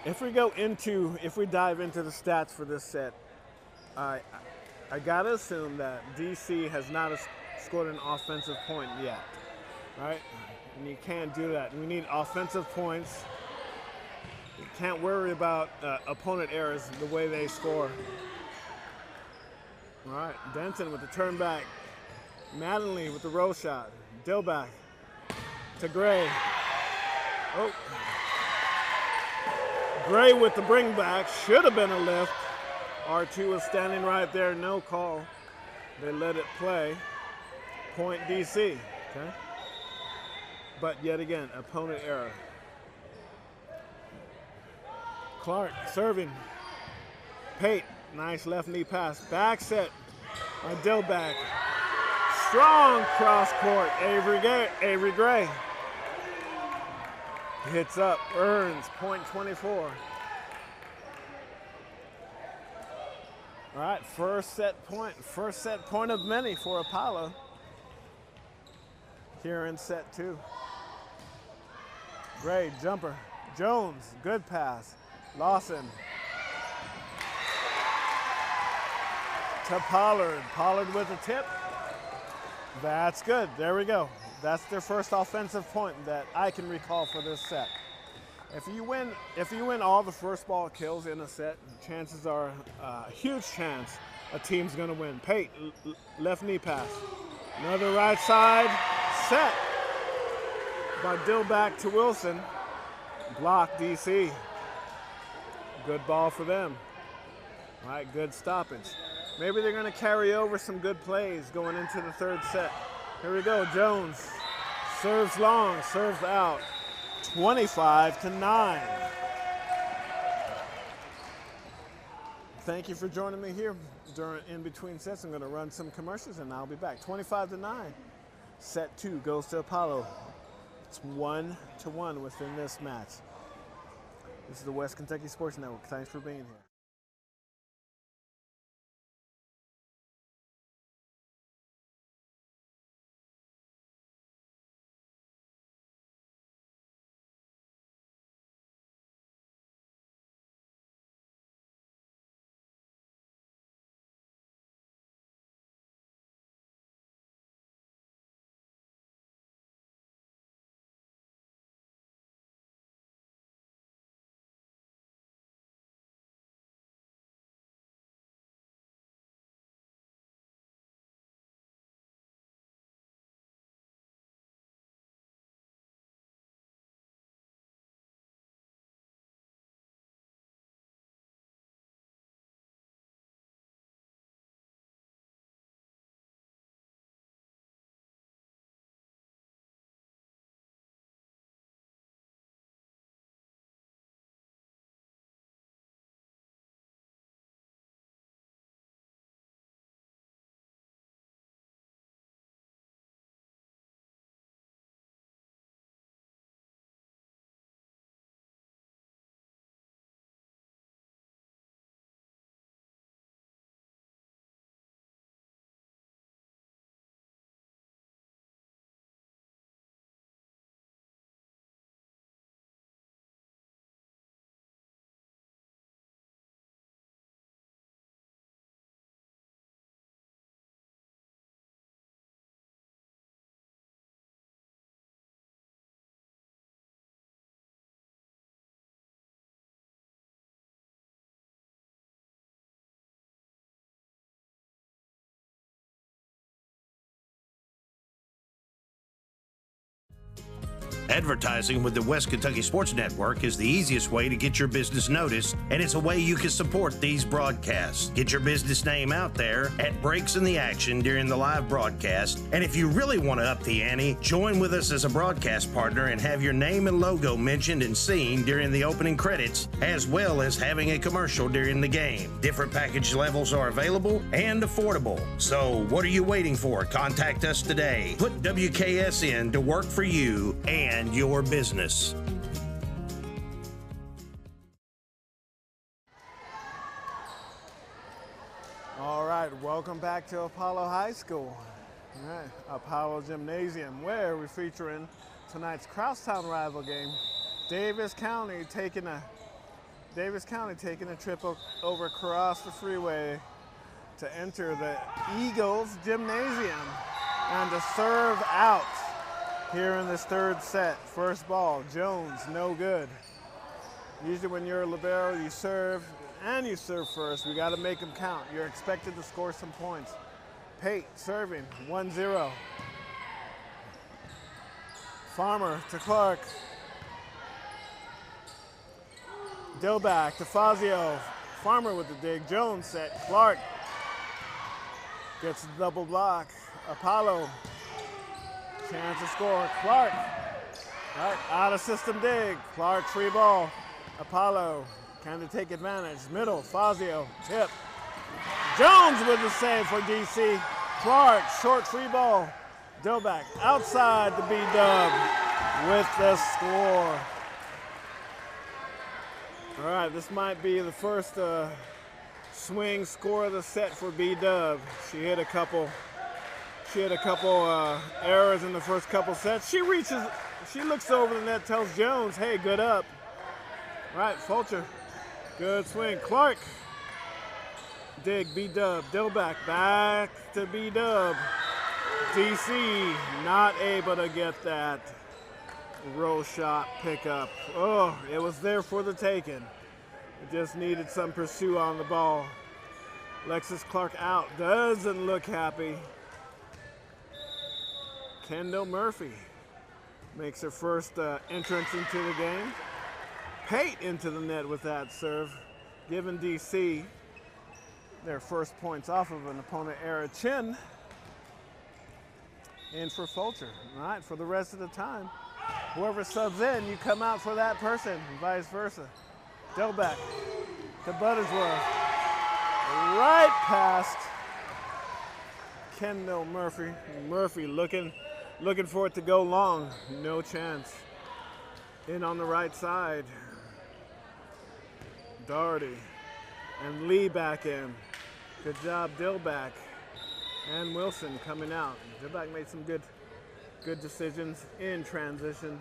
If we dive into the stats for this set, I gotta assume that DC has not scored an offensive point yet. Right? And you can't do that. We need offensive points. You can't worry about opponent errors the way they score. All right, Denton with the turn back. Mattingly with the roll shot. Dillback to Gray. Oh. Gray with the bring back. Should have been a lift. R2 was standing right there, no call. They let it play. Point DC. Okay. But yet again, opponent error. Clark serving. Pate, nice left knee pass. Back set by Dillback. Strong cross court. Avery Gray. Hits up, earns point 24. All right, first set point of many for Apollo here in set 2. Gray, jumper. Jones, good pass. Lawson to Pollard. Pollard with a tip. That's good. There we go. That's their first offensive point that I can recall for this set. If you win all the first ball kills in a set, chances are a huge chance a team's going to win. Pate, left knee pass. Another right side set by Dillback to Wilson. Block DC. Good ball for them. All right, good stoppage. Maybe they're going to carry over some good plays going into the third set. Here we go, Jones. Serves long, serves out. 25-9. Thank you for joining me here in between sets. I'm going to run some commercials and I'll be back. 25-9. Set 2 goes to Apollo. It's 1-1 within this match. This is the West Kentucky Sports Network. Thanks for being here. Advertising with the West Kentucky Sports Network is the easiest way to get your business noticed, and it's a way you can support these broadcasts. Get your business name out there at breaks in the action during the live broadcast, and if you really want to up the ante, join with us as a broadcast partner and have your name and logo mentioned and seen during the opening credits, as well as having a commercial during the game. Different package levels are available and affordable. So what are you waiting for? Contact us today. Put WKS in to work for you and your business. All right, welcome back to Apollo High School. All right, Apollo Gymnasium, where we're featuring tonight's Crosstown rival game. Daviess County taking a trip over across the freeway to enter the Egals Gymnasium and to serve out here in this third set. First ball, Jones, no good. Usually when you're a libero, you serve first. We got to make them count. You're expected to score some points. Pate serving, 1-0. Farmer to Clark. Dillback to Fazio. Farmer with the dig. Jones set. Clark gets the double block. Apollo. Chance to score. Clark. All right, out of system dig. Clark free ball. Apollo can to take advantage. Middle. Fazio. Tip. Jones with the save for DC. Clark short free ball. Dillback outside the B-dub with the score. All right, this might be the first swing score of the set for B-dub. She hit a couple errors in the first couple sets. She looks over the net, tells Jones, hey, good up. All right, Fulcher, good swing. Clark, dig, B-dub, Dillback, back to B-dub. DC not able to get that roll shot pickup. Oh, it was there for the taking. It just needed some pursuit on the ball. Lexus Clark out, doesn't look happy. Kendall Murphy makes her first entrance into the game. Pate into the net with that serve, giving DC their first points off of an opponent error. Chin in for Fulcher. All right, for the rest of the time, whoever subs in, you come out for that person, and vice versa. Delbeck to Buttersworth. Right past Kendall Murphy. Murphy looking for it to go long. No chance. In on the right side. Doherty and Lee back in. Good job, Dillback. And Wilson coming out. Dillback made some good decisions in transition.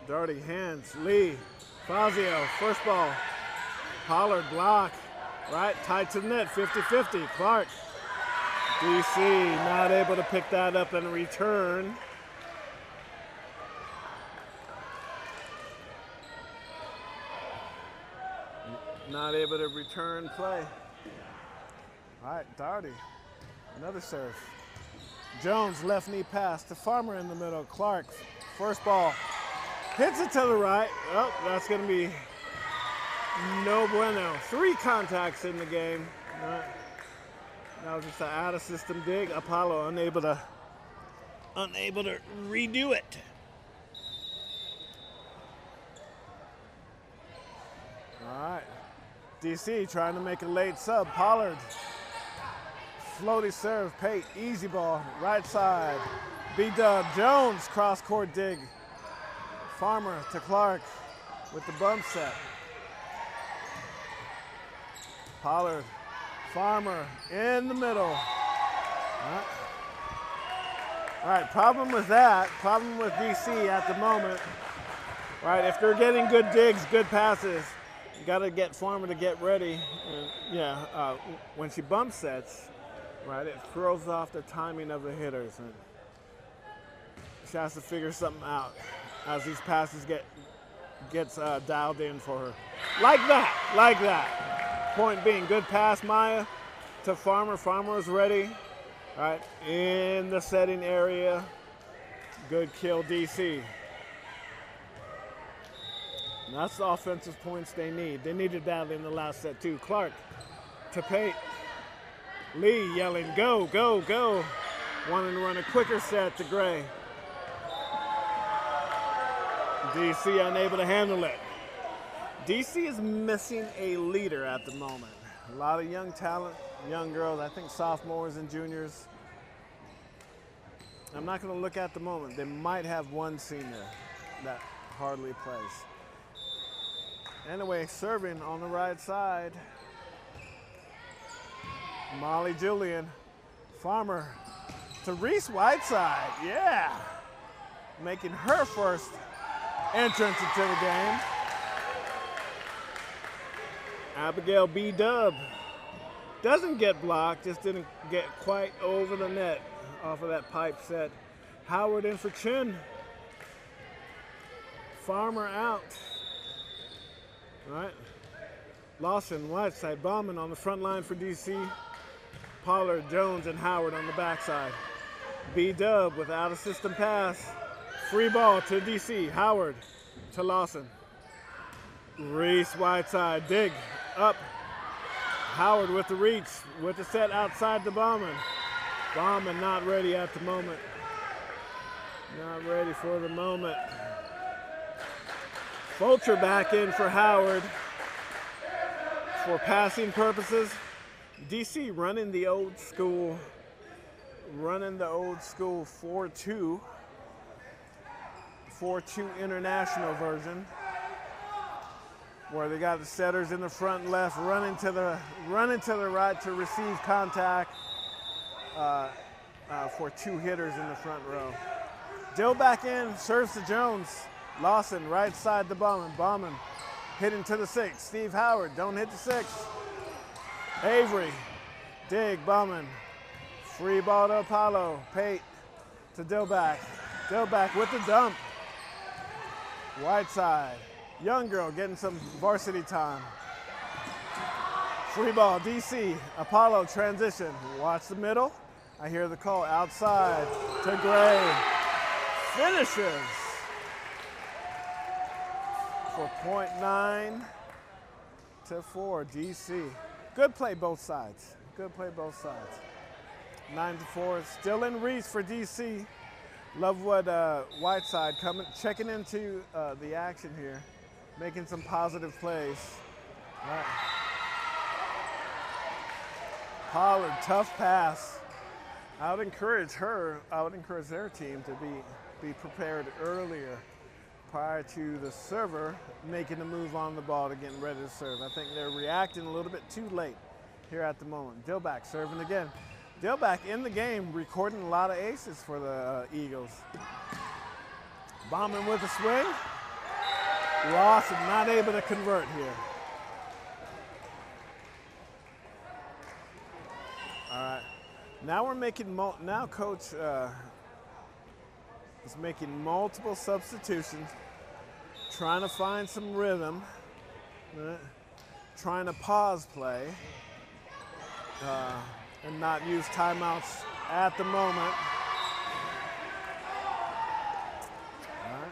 Doherty hands, Lee, Fazio, first ball. Pollard block, right, tied to the net, 50-50, Clark. DC not able to pick that up and return. Not able to return play. All right, Doherty, another serve. Jones, left knee pass to Farmer in the middle. Clark, first ball, hits it to the right. Oh, that's gonna be no bueno. 3 contacts in the game. That was just an out of system dig. Apollo unable to redo it. All right, DC trying to make a late sub. Pollard, floaty serve, Pate, easy ball, right side. B-Dub, Jones, cross court dig. Farmer to Clark with the bump set. Pollard, Farmer in the middle. All right, problem with DC at the moment. All right, if they're getting good digs, good passes, you got to get Farmer to get ready. And when she bump sets, right, it throws off the timing of the hitters. And she has to figure something out as these passes gets dialed in for her. Like that. Point being, good pass, Maya, to Farmer. Farmer is ready, right, in the setting area. Good kill, DC. And that's the offensive points they need. They needed that in the last set, too. Clark to Pate. Lee yelling, go, go, go. Wanting to run a quicker set to Gray. DC unable to handle it. DC is missing a leader at the moment. A lot of young talent, young girls, I think sophomores and juniors. I'm not going to look at the moment. They might have one senior that hardly plays. Anyway, serving on the right side. Molly Julian. Farmer to Reese Whiteside. Yeah. Making her first entrance into the game. Abigail B-Dub doesn't get blocked, just didn't get quite over the net off of that pipe set. Howard in for Chin. Farmer out. All right. Lawson, Whiteside, Bauman on the front line for DC. Pollard, Jones, and Howard on the backside. B-Dub with out of system pass. Free ball to DC. Howard to Lawson. Reese Whiteside, dig up. Howard with the reach, with the set outside the Bauman. Bauman not ready at the moment. Not ready for the moment. Fulcher back in for Howard. For passing purposes, DC running the old school 4-2 international version, where they got the setters in the front left, running to the right to receive contact for 2 hitters in the front row. Dill back in, serves to Jones. Lawson, right side to Bauman. Bauman hitting to the 6. Steve Howard, don't hit the 6. Avery, dig, Bauman. Free ball to Apollo. Pate to Dillback. Dillback with the dump. Whiteside. Young girl getting some varsity time. Free ball, DC. Apollo transition. Watch the middle. I hear the call outside to Gray. Finishes for .9 to 4 DC. Good play both sides. Good play both sides. 9 to 4. Still in reach for DC. Love what Whiteside checking into the action here, making some positive plays. All right. Pollard, tough pass. I would encourage their team to be prepared earlier prior to the server making a move on the ball to getting ready to serve. I think they're reacting a little bit too late here at the moment. Dillback serving again. Dillback in the game, recording a lot of aces for the Eagles. Bombing with a swing. Ross is not able to convert here. All right. Now we're making, now Coach is making multiple substitutions, trying to find some rhythm, trying to pause play, and not use timeouts at the moment. All right.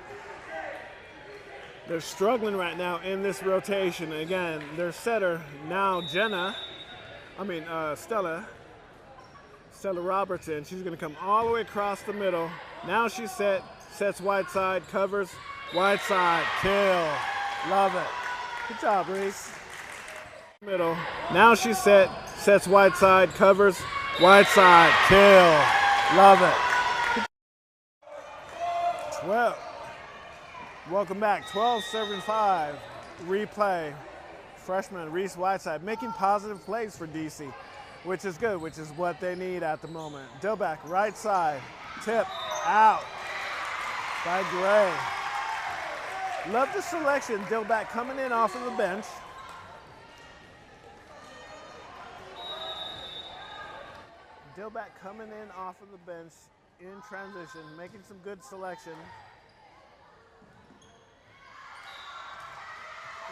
They're struggling right now in this rotation. Again, their setter now Stella Robertson. She's going to come all the way across the middle. Now she sets Whiteside, covers Whiteside, kill. Love it. Good job, Reese. Middle. Now she sets Whiteside, covers Whiteside, kill. Love it. 12. Welcome back. 12 serving 5. Replay. Freshman Reese Whiteside making positive plays for DC, which is good, which is what they need at the moment. Dillback, right side, tip, out by Gray. Love the selection. Dillback coming in off of the bench. Dillback coming in off of the bench in transition, making some good selection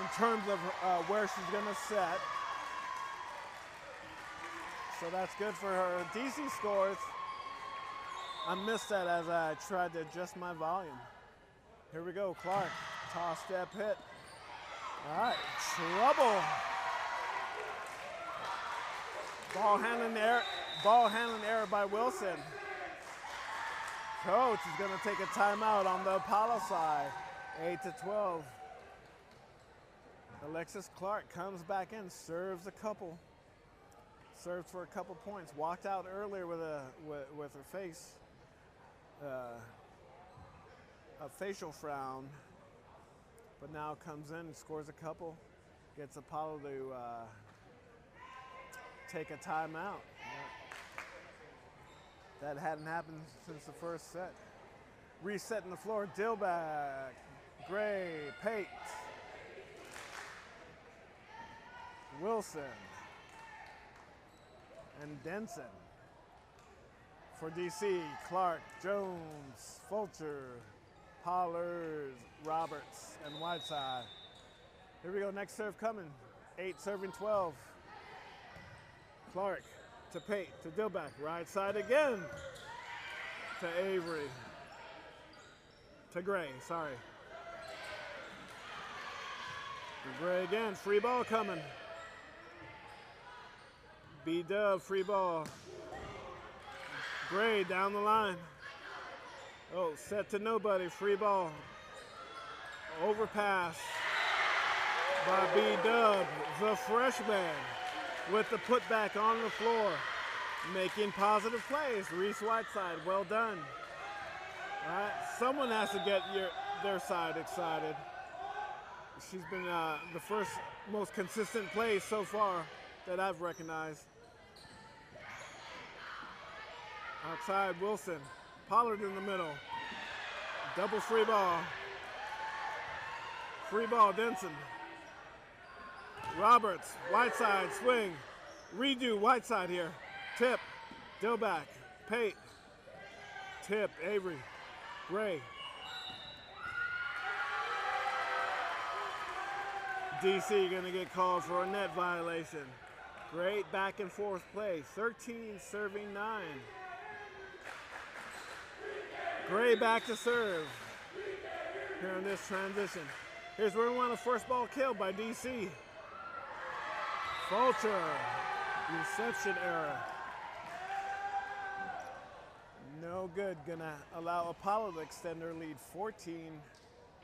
in terms of where she's gonna set. So that's good for her. DC scores. I missed that as I tried to adjust my volume. Here we go, Clark. Toss step hit. All right, trouble. Ball handling error by Wilson. Coach is gonna take a timeout on the Apollo side. 8 to 12. Alexis Clark comes back in, serves a couple. Served for a couple points. Walked out earlier with her face, a facial frown, but now comes in and scores a couple. Gets Apollo to take a timeout. That hadn't happened since the first set. Resetting the floor. Dillback, Gray, Pate, Wilson, and Denson. For DC, Clark, Jones, Fulcher, Pollard, Roberts, and Whiteside. Here we go, next serve coming. 8 serving 12. Clark to Pate, to Dillback, right side again. To Avery. To Gray, sorry. To Gray again, free ball coming. B-Dub, free ball. Gray down the line. Oh, set to nobody, free ball. Overpass by B-Dub, the freshman, with the putback on the floor, making positive plays. Reese Whiteside, well done. All right, someone has to get their side excited. She's been the first most consistent play so far that I've recognized. Outside, Wilson. Pollard in the middle. Double free ball. Free ball, Denson. Roberts, Whiteside, swing. Redo, Whiteside here. Tip, Dillback, Pate. Tip, Avery, Gray. DC gonna get called for a net violation. Great back and forth play. 13 serving 9. Gray back to serve here in this transition. Here's where we want a first ball kill by DC. Fulcher, reception error. No good, gonna allow Apollo to extend their lead, 14,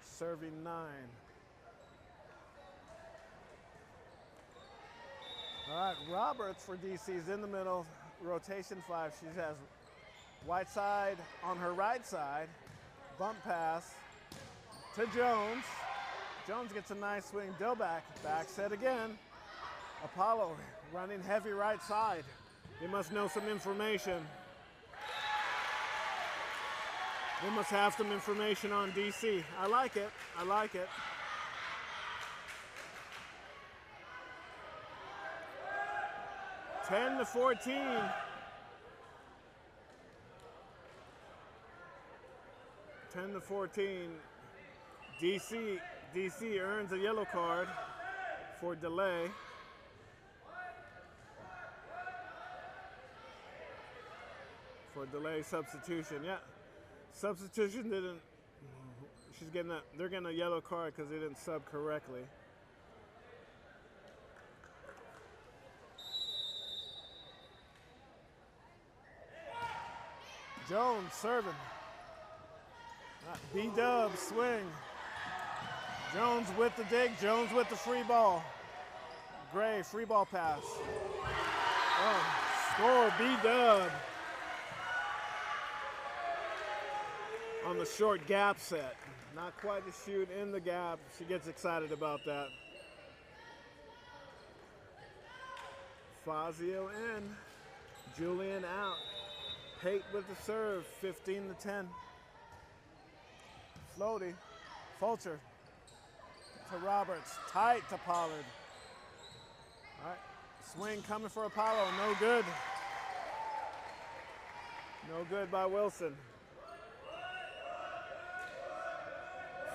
serving 9. All right, Roberts for DC is in the middle, rotation 5. She has Whiteside on her right side, bump pass to Jones. Jones gets a nice swing, Dillback, back set again. Apollo running heavy right side. They must know some information. They must have some information on DC. I like it, I like it. Ten to 14. 10 to 14. DC earns a yellow card for delay. For delay substitution, yeah. Substitution didn't, they're getting a yellow card because they didn't sub correctly. Jones serving. B-Dub swing. Jones with the dig, Jones with the free ball. Gray, free ball pass. Oh, score, B-Dub. On the short gap set. Not quite to shoot in the gap. She gets excited about that. Fazio in. Julian out. Pate with the serve, 15 to 10. Floaty, Fulcher to Roberts, tight to Pollard. All right, swing coming for Apollo, no good. No good by Wilson.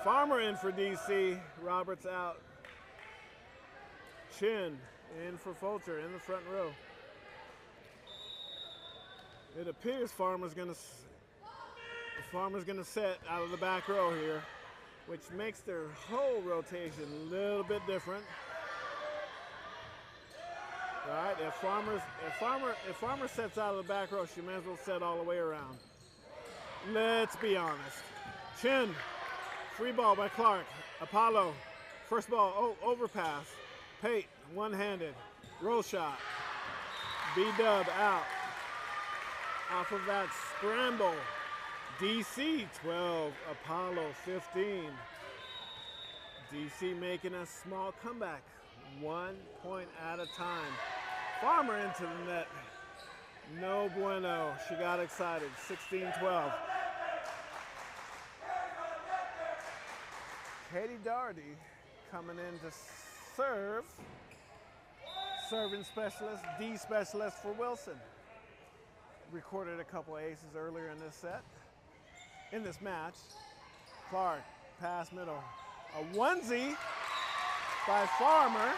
Farmer in for DC, Roberts out. Chin in for Fulcher in the front row. It appears Farmer's gonna set out of the back row here, which makes their whole rotation a little bit different. Right? If Farmer sets out of the back row, she may as well set all the way around. Let's be honest. Chin, free ball by Clark. Apollo, first ball, overpass. Pate, one-handed, roll shot. B-Dub out. Off of that scramble. DC 12, Apollo 15. DC making a small comeback, 1 point at a time. Farmer into the net. No bueno. She got excited. 16-12. Katie Doherty coming in to serve. Serving specialist, D specialist for Wilson. Recorded a couple aces earlier in this set. In this match, Clark, pass middle. A onesie by Farmer.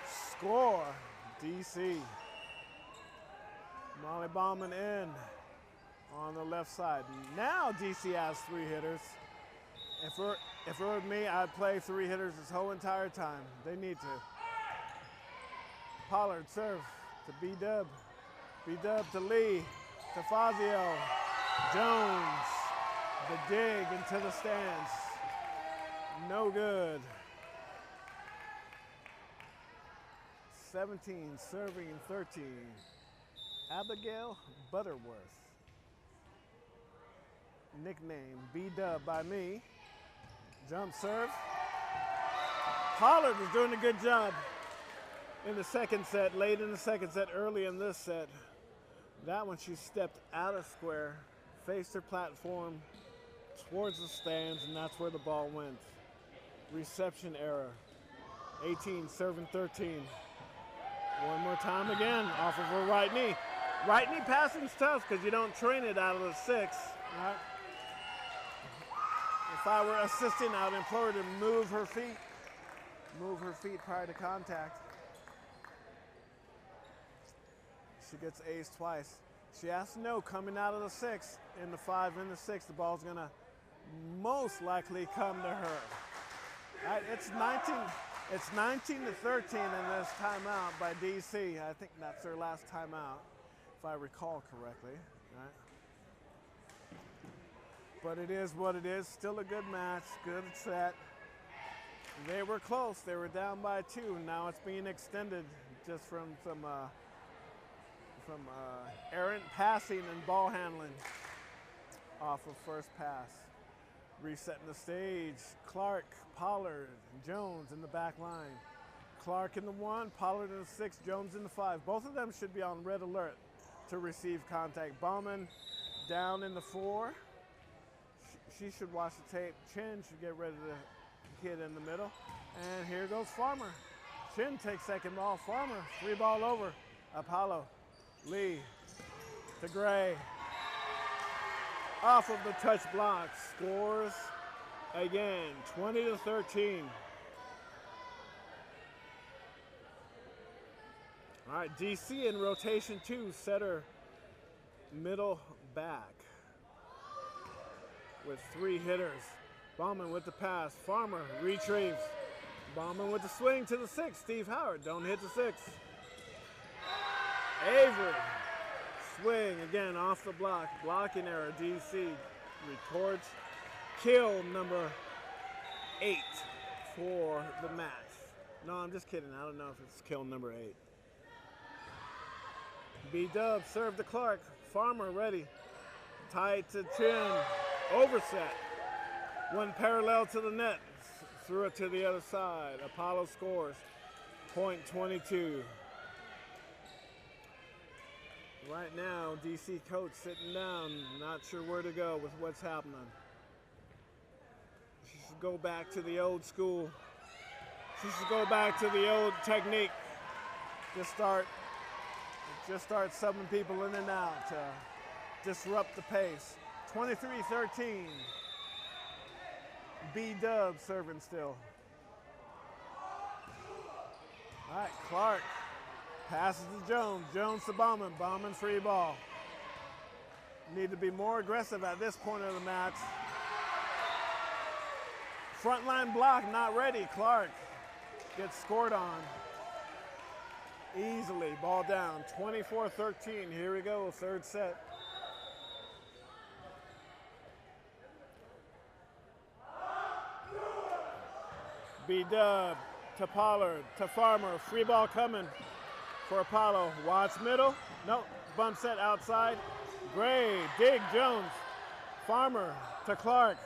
Score, DC. Molly Bauman in on the left side. Now DC has 3 hitters. If it were me, I'd play 3 hitters this whole entire time. They need to. Pollard serve to B-Dub. B-Dub to Lee. To Fazio. Jones. The dig into the stands. No good. 17 serving 13. Abigail Butterworth. Nickname B-Dub by me. Jump serve. Pollard is doing a good job in the second set, late in the second set, early in this set. That one she stepped out of square, faced her platform towards the stands, and that's where the ball went. Reception error. 18 serving 13. One more time again off of her right knee. Right knee passing's tough because you don't train it out of the 6. Right? If I were assisting, I would implore her to move her feet. Move her feet prior to contact. She gets ace twice. She has to know coming out of the 6, in the 5 and the 6, the ball's going to most likely come to her. Right, it's 19 to 13 in this timeout by DC. I think that's their last timeout, if I recall correctly. Right? But it is what it is. Still a good match, good set. They were close. They were down by 2. Now it's being extended just from some errant passing and ball handling off of first pass. Resetting the stage, Clark, Pollard, Jones in the back line. Clark in the 1, Pollard in the 6, Jones in the 5. Both of them should be on red alert to receive contact. Bauman down in the 4. She should watch the tape. Chin should get ready to hit in the middle. And here goes Farmer. Chin takes second ball. Farmer, 3 ball over. Apollo, Lee to Gray. Off of the touch block, scores again, 20 to 13. All right, DC in rotation 2, setter, middle back with 3 hitters. Bauman with the pass, Farmer retrieves. Bauman with the swing to the 6, Steve Howard, don't hit the 6. Avery. Swing again off the block, blocking error. DC records kill number 8 for the match. No, I'm just kidding. I don't know if it's kill number 8. B-Dub serve to Clark. Farmer ready. Tied to Chin. Overset. One parallel to the net. Threw it to the other side. Apollo scores. Point 22. Right now, DC coach sitting down, not sure where to go with what's happening. She should go back to the old school. She should go back to the old technique. Just start subbing people in and out to disrupt the pace. 23-13. B-Dub serving still. All right, Clark. Passes to Jones. Jones to Bauman. Bauman free ball. Need to be more aggressive at this point of the match. Front line block not ready. Clark gets scored on. Easily. Ball down. 24-13. Here we go. Third set. B-Dub to Pollard to Farmer. Free ball coming for Apollo. Watts middle. Nope. Bump set outside. Gray. Dig Jones. Farmer to Clark.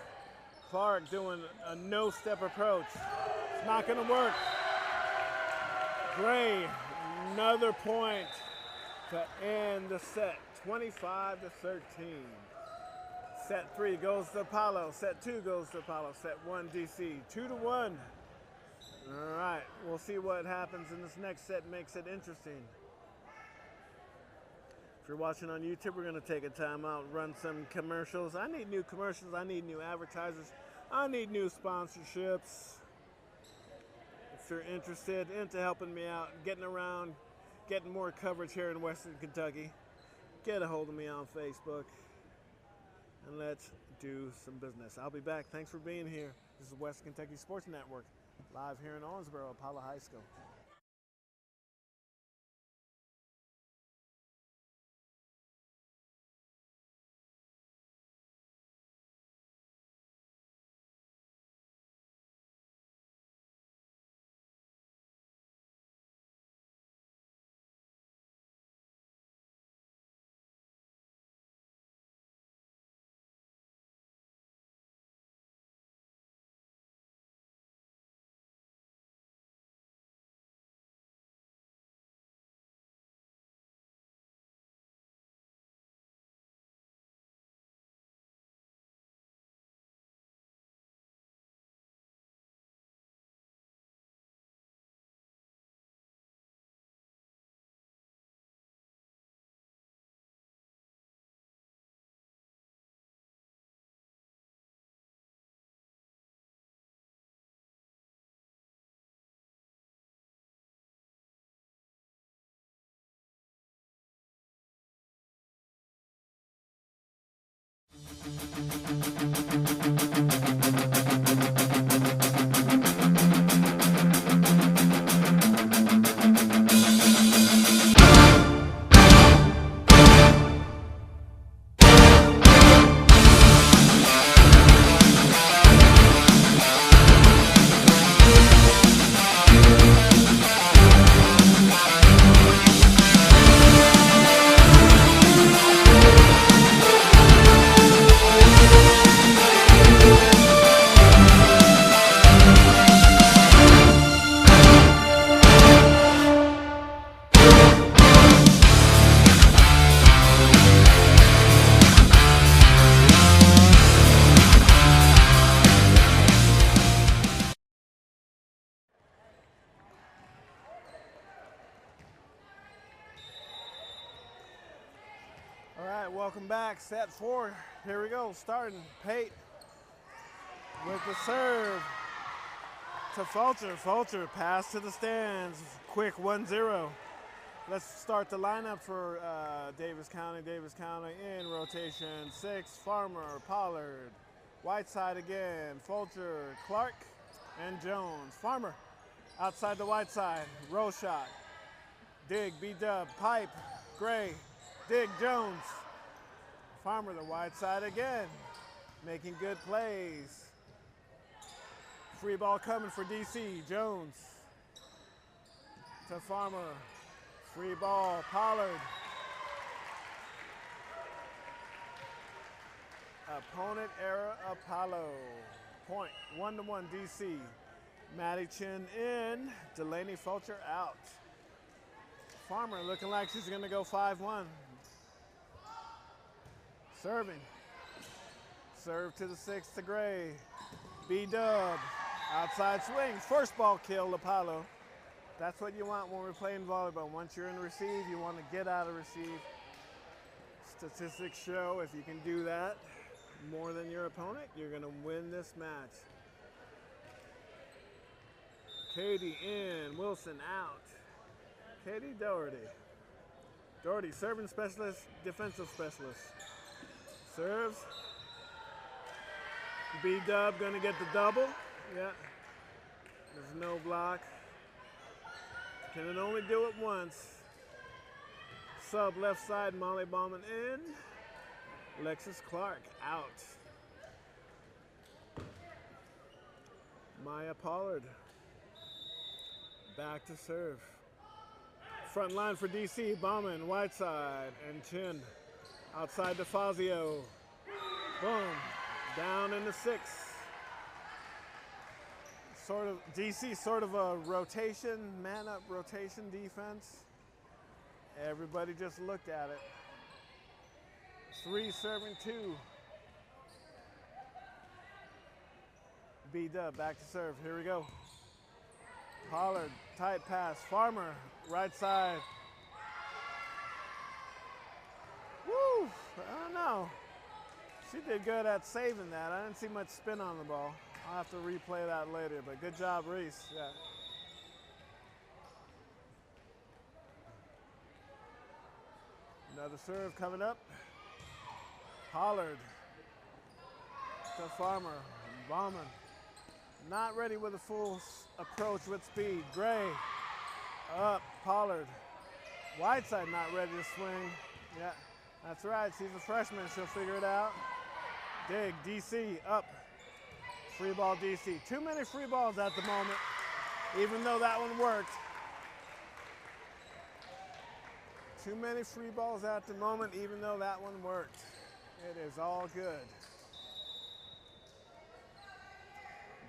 Clark doing a no-step approach. It's not going to work. Gray. Another point to end the set. 25-13. Set 3 goes to Apollo. Set 2 goes to Apollo. Set 1 DC. 2-1. All right, we'll see what happens in this next set. Makes it interesting. If you're watching on YouTube, we're going to take a time out, run some commercials. I need new commercials. I need new advertisers. I need new sponsorships. If you're interested into helping me out, getting around, getting more coverage here in Western Kentucky, get a hold of me on Facebook, and let's do some business. I'll be back. Thanks for being here. This is Western Kentucky Sports Network, live here in Owensboro, Apollo High School. All right, welcome back. Set 4. Here we go. Starting. Pate with the serve to Fulcher. Fulcher pass to the stands. Quick 1-0. Let's start the lineup for Daviess County. Daviess County in rotation. 6, Farmer, Pollard. Whiteside again. Fulcher, Clark, and Jones. Farmer outside the Whiteside. Roll shot. Dig, B-dub, pipe, Gray. Dig, Jones. Farmer the wide side again, making good plays. Free ball coming for DC. Jones to Farmer. Free ball, Pollard. Opponent error, Apollo. Point, 1-1 DC. Maddie Chin in, Delaney Fulcher out. Farmer looking like she's gonna go 5-1. Serving. Serve to the 6 to Gray. B-dub. Outside swing. First ball kill, Apollo. That's what you want when we're playing volleyball. Once you're in receive, you want to get out of receive. Statistics show if you can do that more than your opponent, you're going to win this match. Katie in. Wilson out. Katie Doherty. Doherty, serving specialist, defensive specialist. Serves. B-dub gonna get the double. Yeah. There's no block. Can it only do it once? Sub left side, Molly Bauman in. Alexis Clark out. Maya Pollard back to serve. Front line for DC, Bauman, Whiteside, and Chin. Outside to Fazio. Boom. Down in the 6. DC sort of a rotation, man-up rotation defense. Everybody just looked at it. 3 serving 2. B-dub back to serve. Here we go. Pollard, tight pass. Farmer, right side. Woo! I don't know. She did good at saving that. I didn't see much spin on the ball. I'll have to replay that later, but good job, Reese. Yeah. Another serve coming up. Pollard to Farmer. Bauman. Not ready with a full approach with speed. Gray up. Pollard. Whiteside not ready to swing. Yeah, that's right. She's a freshman. She'll figure it out. Dig. DC up. Free ball DC. Too many free balls at the moment, even though that one worked. Too many free balls at the moment, even though that one worked. It is all good.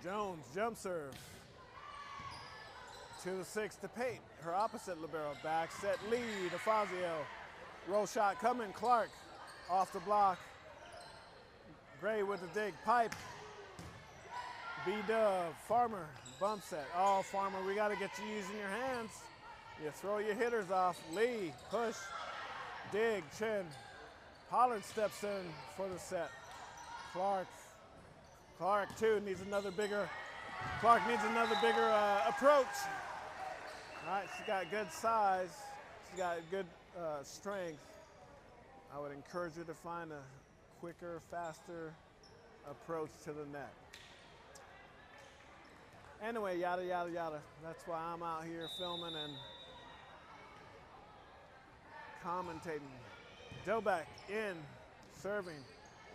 Jones, jump serve. To the 6 to Pate. Her opposite libero. Back set lead to Fazio. Roll shot coming. Clark off the block. Gray with the dig. Pipe. B-dub. Farmer. Bump set. Oh, Farmer, we got to get you using your hands. You throw your hitters off. Lee. Push. Dig. Chin. Pollard steps in for the set. Clark. Clark, too, needs another bigger. Clark needs another bigger approach. All right, she's got good size. She's got good strength. I would encourage her to find a quicker, faster approach to the net. Anyway, yada, yada, yada. That's why I'm out here filming and commentating. Dobak in, serving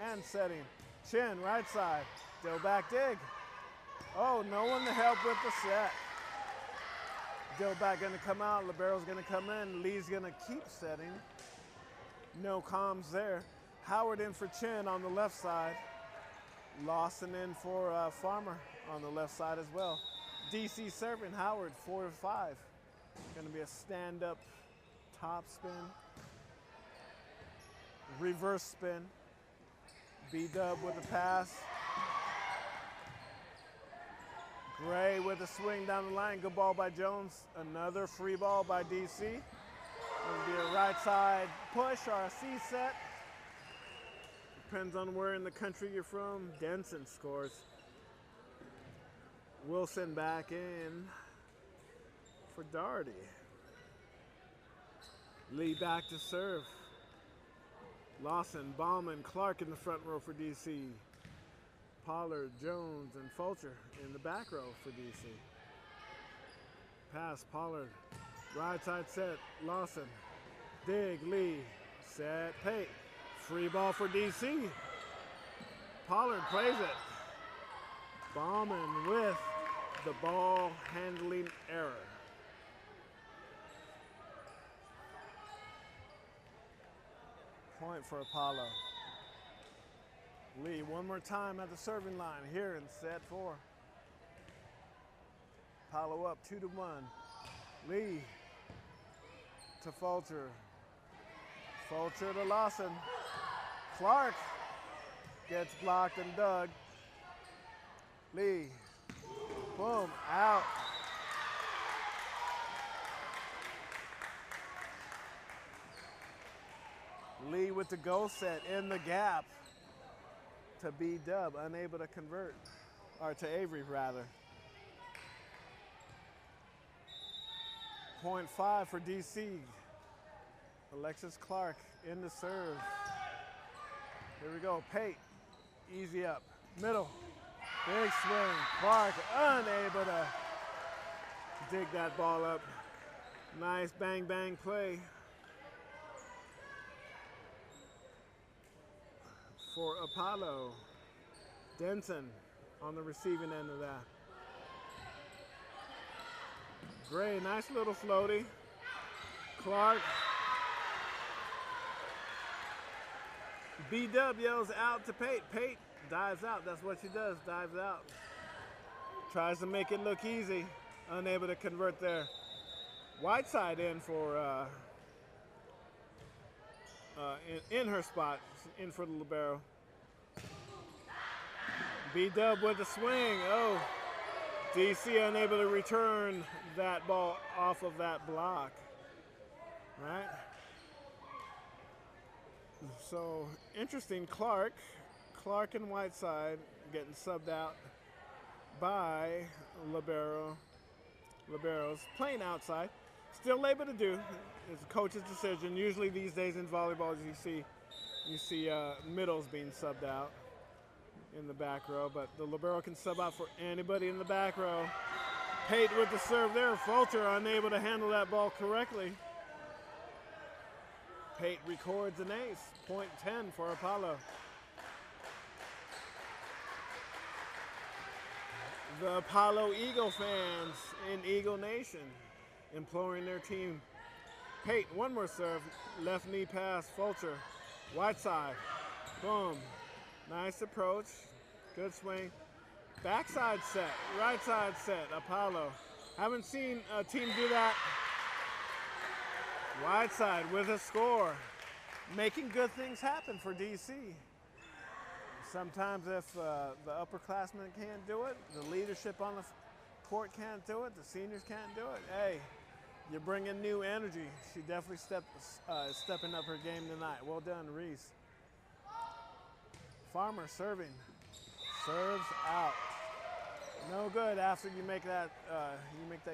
and setting. Chin, right side. Dobak dig. Oh, no one to help with the set. Dobak gonna come out, libero's gonna come in, Lee's gonna keep setting. No comms there. Howard in for Chin on the left side. Lawson in for Farmer on the left side as well. DC serving, Howard 4-5. Gonna be a stand-up top spin. Reverse spin. B-Dub with the pass. Gray with a swing down the line. Good ball by Jones. Another free ball by DC. It'll be a right side push or a C set. Depends on where in the country you're from. Denson scores. Wilson back in for Doherty. Lee back to serve. Lawson, Bauman, Clark in the front row for DC. Pollard, Jones, and Fulcher in the back row for DC. Pass, Pollard. Right side set, Lawson. Dig, Lee. Set, Pate. Free ball for DC. Pollard plays it. Bauman with the ball handling error. Point for Apollo. Lee one more time at the serving line here in set 4. Apollo up 2-1. Lee to Fulcher. Fulcher to Lawson. Clark gets blocked and dug. Lee, boom, out. Lee with the goal set in the gap to B-Dub, unable to convert, or to Avery rather. 0.5 for DC. Alexis Clark in the serve. Here we go, Pate, easy up, middle, big swing. Clark unable to dig that ball up. Nice bang bang play for Apollo. Denson on the receiving end of that. Gray, nice little floaty. Clark. B-Dub yells out to Pate. Pate dives out. That's what she does, dives out. Tries to make it look easy. Unable to convert there. Whiteside in for, in her spot, in for the libero. B-Dub with the swing. Oh, DC unable to return that ball off of that block. Right? So interesting, Clark and Whiteside getting subbed out by liberos playing outside. Still able to do. It's a coach's decision. Usually these days in volleyball, you see middles being subbed out in the back row, but the libero can sub out for anybody in the back row. Pate with the serve there. Fulcher unable to handle that ball correctly. Pate records an ace. 0.10 for Apollo. The Apollo Eagle fans in Eagle Nation imploring their team. Pate, one more serve. Left knee pass, Fulcher. Whiteside. Boom. Nice approach. Good swing. Backside set. Right side set. Apollo. Haven't seen a team do that. Whiteside with a score. Making good things happen for DC. Sometimes if the upperclassmen can't do it, the leadership on the court can't do it, the seniors can't do it, hey, you bring in new energy. She definitely stepping up her game tonight. Well done, Reese. Farmer serving. Serves out. No good after you make that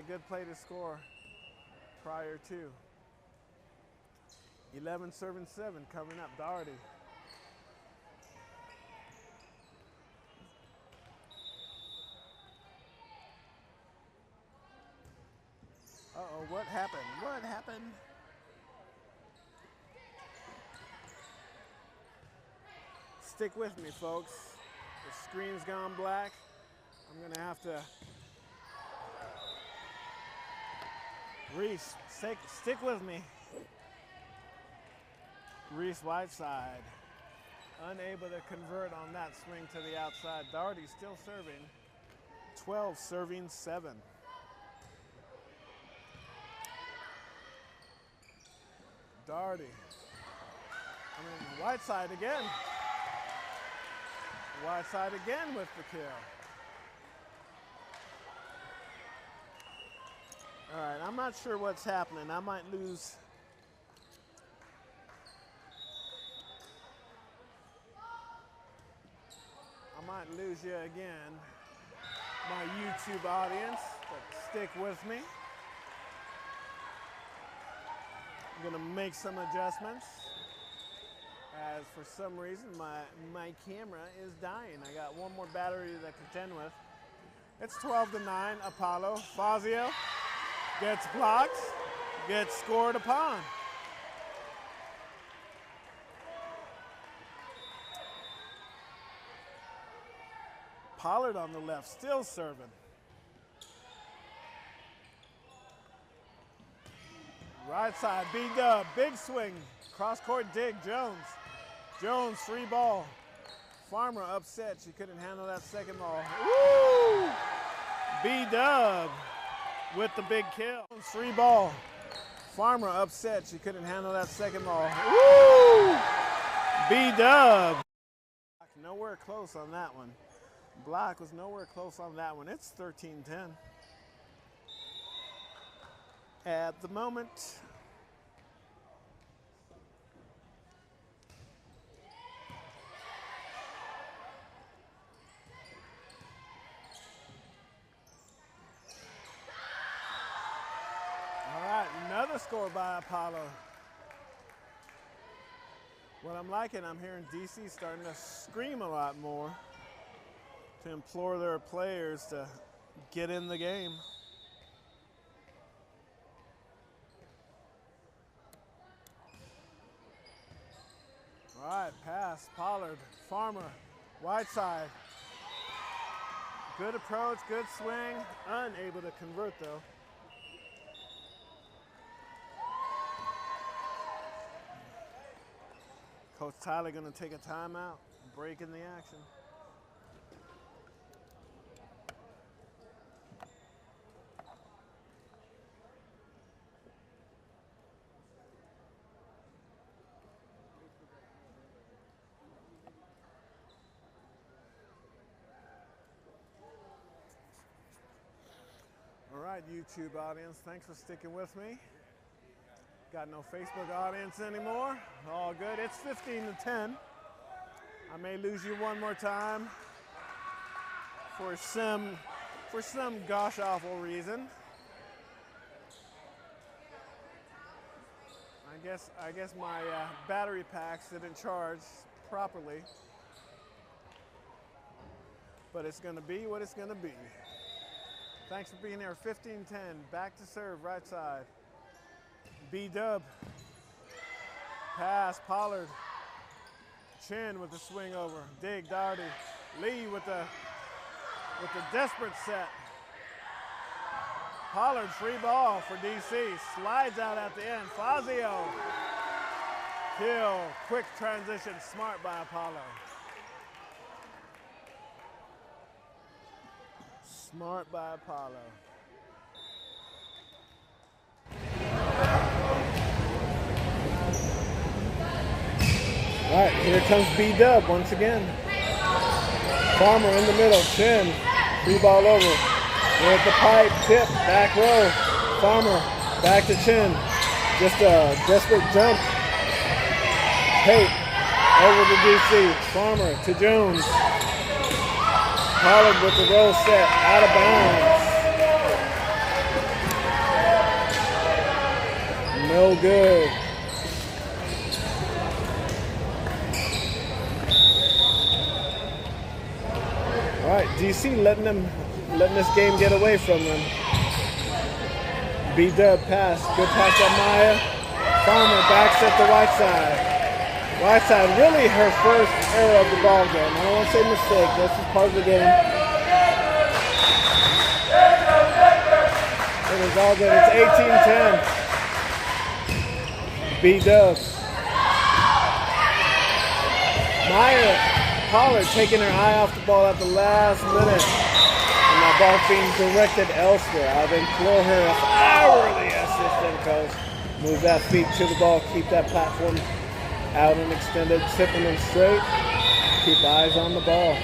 good play to score prior to. 11 serving 7 coming up. Doherty. Uh-oh, what happened? What happened? Stick with me, folks. The screen's gone black. I'm gonna have to. Reese, stick with me. Reese Whiteside, unable to convert on that swing to the outside. Daugherty still serving. 12 serving 7. Daugherty. Whiteside again. Whiteside again with the kill. All right, I'm not sure what's happening. I might lose. I might lose you again, my YouTube audience, but stick with me. I'm gonna make some adjustments, as for some reason my camera is dying. I got one more battery to contend with. It's 12-9, Apollo. Fazio gets blocked, gets scored upon. Pollard on the left, still serving. Right side, B-Dub, big swing. Cross court dig, Jones. Jones, free ball. Farmer upset, she couldn't handle that second ball. Woo! B-Dub with the big kill. Free ball. Farmer upset, she couldn't handle that second ball. Woo! B-Dub. Nowhere close on that one. Block was nowhere close on that one. It's 13-10. At the moment. All right, another score by Apollo. What I'm liking, I'm hearing DC starting to scream a lot more to implore their players to get in the game. All right, pass, Pollard, Farmer, Whiteside. Good approach, good swing, unable to convert though. Coach Tyler gonna take a timeout, break in the action. All right, YouTube audience, thanks for sticking with me. Got no Facebook audience anymore. All good. It's 15-10. I may lose you one more time for some gosh awful reason. I guess my battery packs didn't charge properly. But it's gonna be what it's gonna be. Thanks for being here. 15-10. Back to serve, right side. B-Dub. Pass, Pollard. Chin with the swing over. Dig, Daugherty. Lee with the desperate set. Pollard, free ball for DC. Slides out at the end. Fazio. Kill. Quick transition. Smart by Apollo. Smart by Apollo. All right, here comes B-Dub once again. Farmer in the middle, Chin, free ball over. With the pipe, tip, back row. Farmer, back to Chin. Just a desperate jump. Pate, over to DC. Farmer to Jones. Pollard with the roll set, out of bounds. No good. All right, DC letting this game get away from them. B-Dub pass. Good pass by Maya. Farmer backs at the right side. Right side, really her first error of the ball game. I don't want to say mistake. This is part of the game. It is all good. It's 18-10. B-Dub. Maya Pollard taking her eye off the ball at the last minute. And that ball being directed elsewhere. I'd implore her if I were the assistant coach, move that feet to the ball, keep that platform out and extended, tipping them straight. Keep eyes on the ball.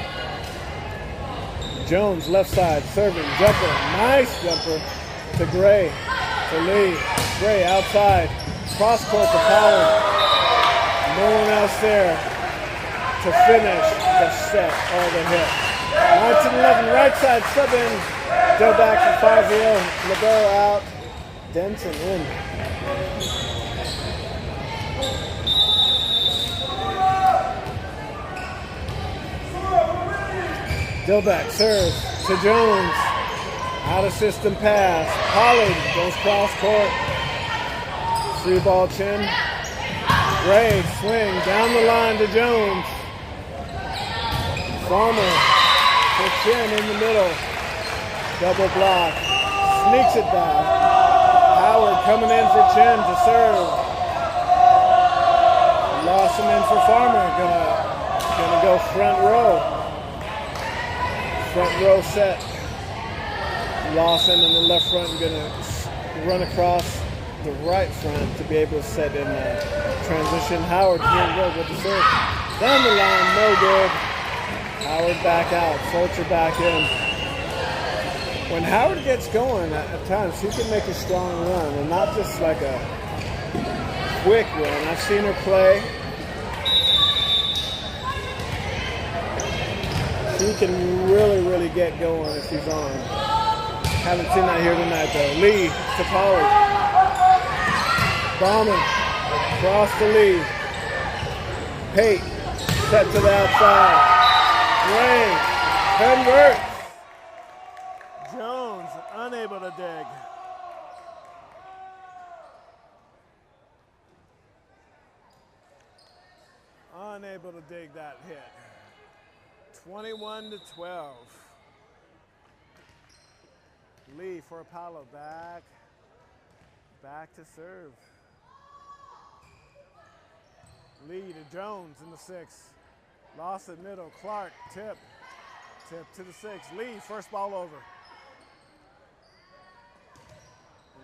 Jones, left side, serving, jumper, nice jumper to Gray, to Lee. Gray outside, cross court to Pollard. No one else there to finish the set or the hit. 19-11, right side, sub in. Go back to 5-0. Libero out. Denson in. Dillback serves to Jones. Out of system pass. Pollard goes cross court. Free ball Chin. Gray swing down the line to Jones. Farmer for Chin in the middle. Double block. Sneaks it back. Howard coming in for Chin to serve. Lawson in for Farmer. Gonna go front row. Front row set. Lawson in the left front gonna run across the right front to be able to set in transition. Howard here go with the serve. Down the line, no good. Howard back out, Fulcher back in. When Howard gets going, at times he can make a strong run, and not just like a quick run. I've seen her play. He can really get going if he's on. Haven't seen that here tonight though. Lee to Pollard. Bauman, cross to Lee. Pate, set to the outside. Gray, converts. Jones, unable to dig. Unable to dig that hit. 21-12. Lee for Apollo, back to serve. Lee to Jones in the 6. Lawson middle, Clark, tip to the 6. Lee, first ball over.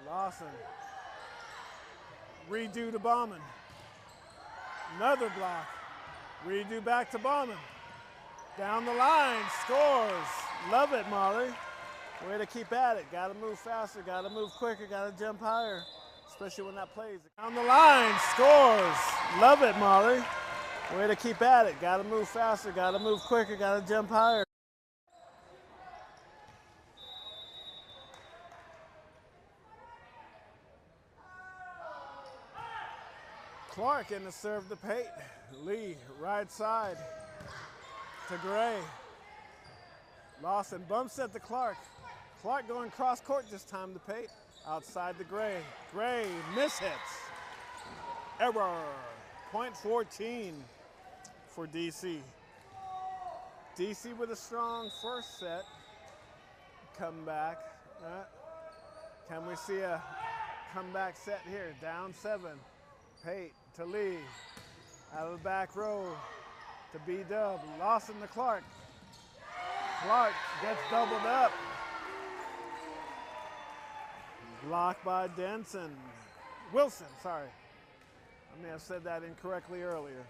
Lawson, redo to Bauman. Another block, redo back to Bauman. Down the line, scores. Love it, Molly. Way to keep at it. Got to move faster, got to move quicker, got to jump higher, especially when that plays. Down the line, scores. Love it, Molly. Way to keep at it. Got to move faster, got to move quicker, got to jump higher. Clark in the serve to Pate. Lee, right side to Gray. Lawson bumps at the Clark. Clark going cross court this time to Pate. Outside to Gray. Gray mishits. Error. Point 14 for DC. DC with a strong first set. Comeback. Can we see a comeback set here? Down 7. Pate to Lee. Out of the back row to B-Dub. Lawson to Clark. Clark gets doubled up. Blocked by Denson. Wilson, sorry. I may have said that incorrectly earlier.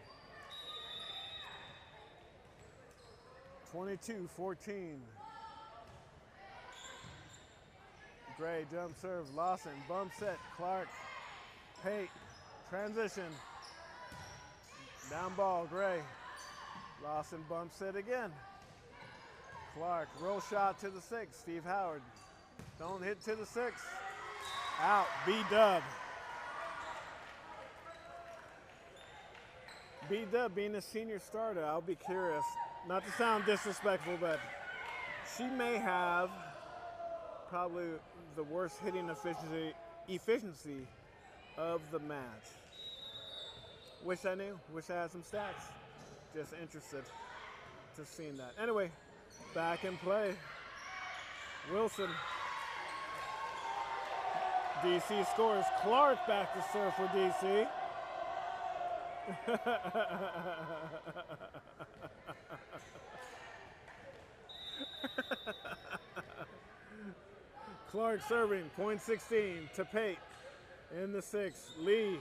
22-14. Gray jump serve. Lawson bump set. Clark. Pate. Transition. Down ball. Gray. Lawson bumps it again. Clark, roll shot to the 6. Steve Howard. Don't hit to the 6. Out. B-Dub. B-Dub being a senior starter, I'll be curious. Not to sound disrespectful, but she may have probably the worst hitting efficiency efficiency of the match. Wish I knew. Wish I had some stats. Just interested to seeing that. Anyway, back in play. Wilson. DC scores. Clark back to serve for DC. Clark serving, point 16 to Pate in the 6. Lee,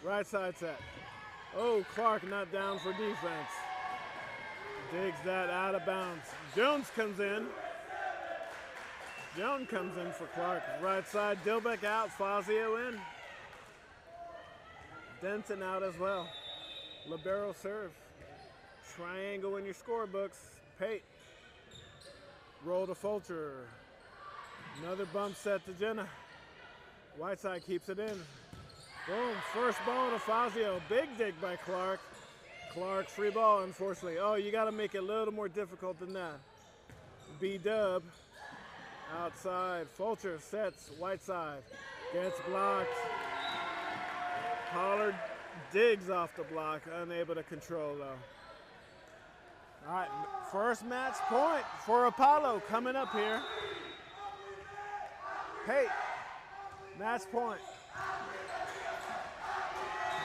right side set. Oh, Clark not down for defense. Digs that out of bounds. Jones comes in. Jones comes in for Clark. Right side, Dilbeck out, Fazio in. Denton out as well. Libero serve. Triangle in your scorebooks. Pate. Roll to Fulcher. Another bump set to Jenna. Whiteside keeps it in. Boom, first ball to Fazio. Big dig by Clark. Clark, free ball, unfortunately. Oh, you got to make it a little more difficult than that. B-Dub. Outside, Fulcher sets, Whiteside. Gets blocked. Pollard digs off the block, unable to control though. All right, first match point for Apollo coming up here. Hey, match point.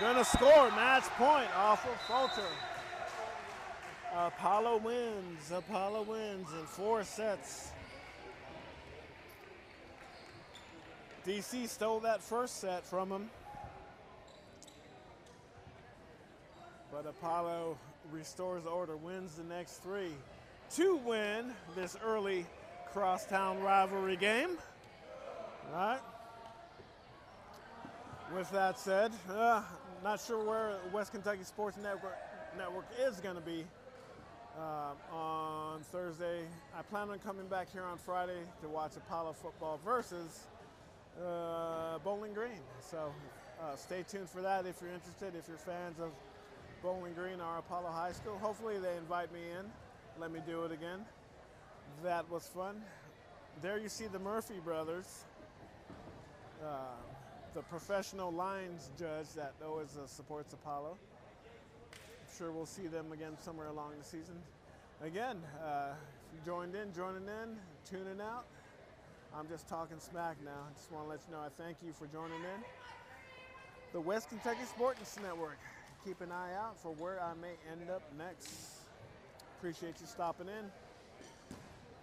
Gonna score, match point off of Fulcher. Apollo wins in 4 sets. DC stole that first set from him. But Apollo restores order, wins the next 3 to win this early Crosstown rivalry game. All right. With that said, not sure where West Kentucky Sports Network is going to be on Thursday. I plan on coming back here on Friday to watch Apollo football versus Bowling Green. So stay tuned for that if you're interested, if you're fans of Bowling Green or Apollo High School. Hopefully they invite me in, let me do it again. That was fun. There you see the Murphy brothers, the professional lines judge that always supports Apollo. I'm sure we'll see them again somewhere along the season. Again, if you joining in, tuning out, I'm just talking smack now. I just want to let you know I thank you for joining in. The West Kentucky Sports Network. Keep an eye out for where I may end up next. Appreciate you stopping in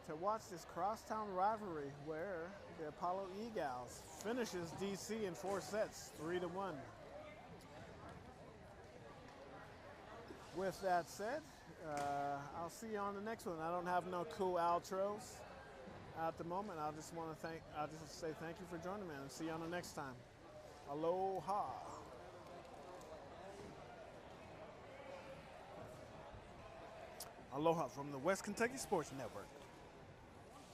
to watch this Crosstown rivalry where the Apollo Egals finishes DC in 4 sets, 3-1. With that said, I'll see you on the next one. I don't have no cool outros at the moment. I'll just say thank you for joining me and see you on the next time. Aloha. Aloha from the West Kentucky Sports Network.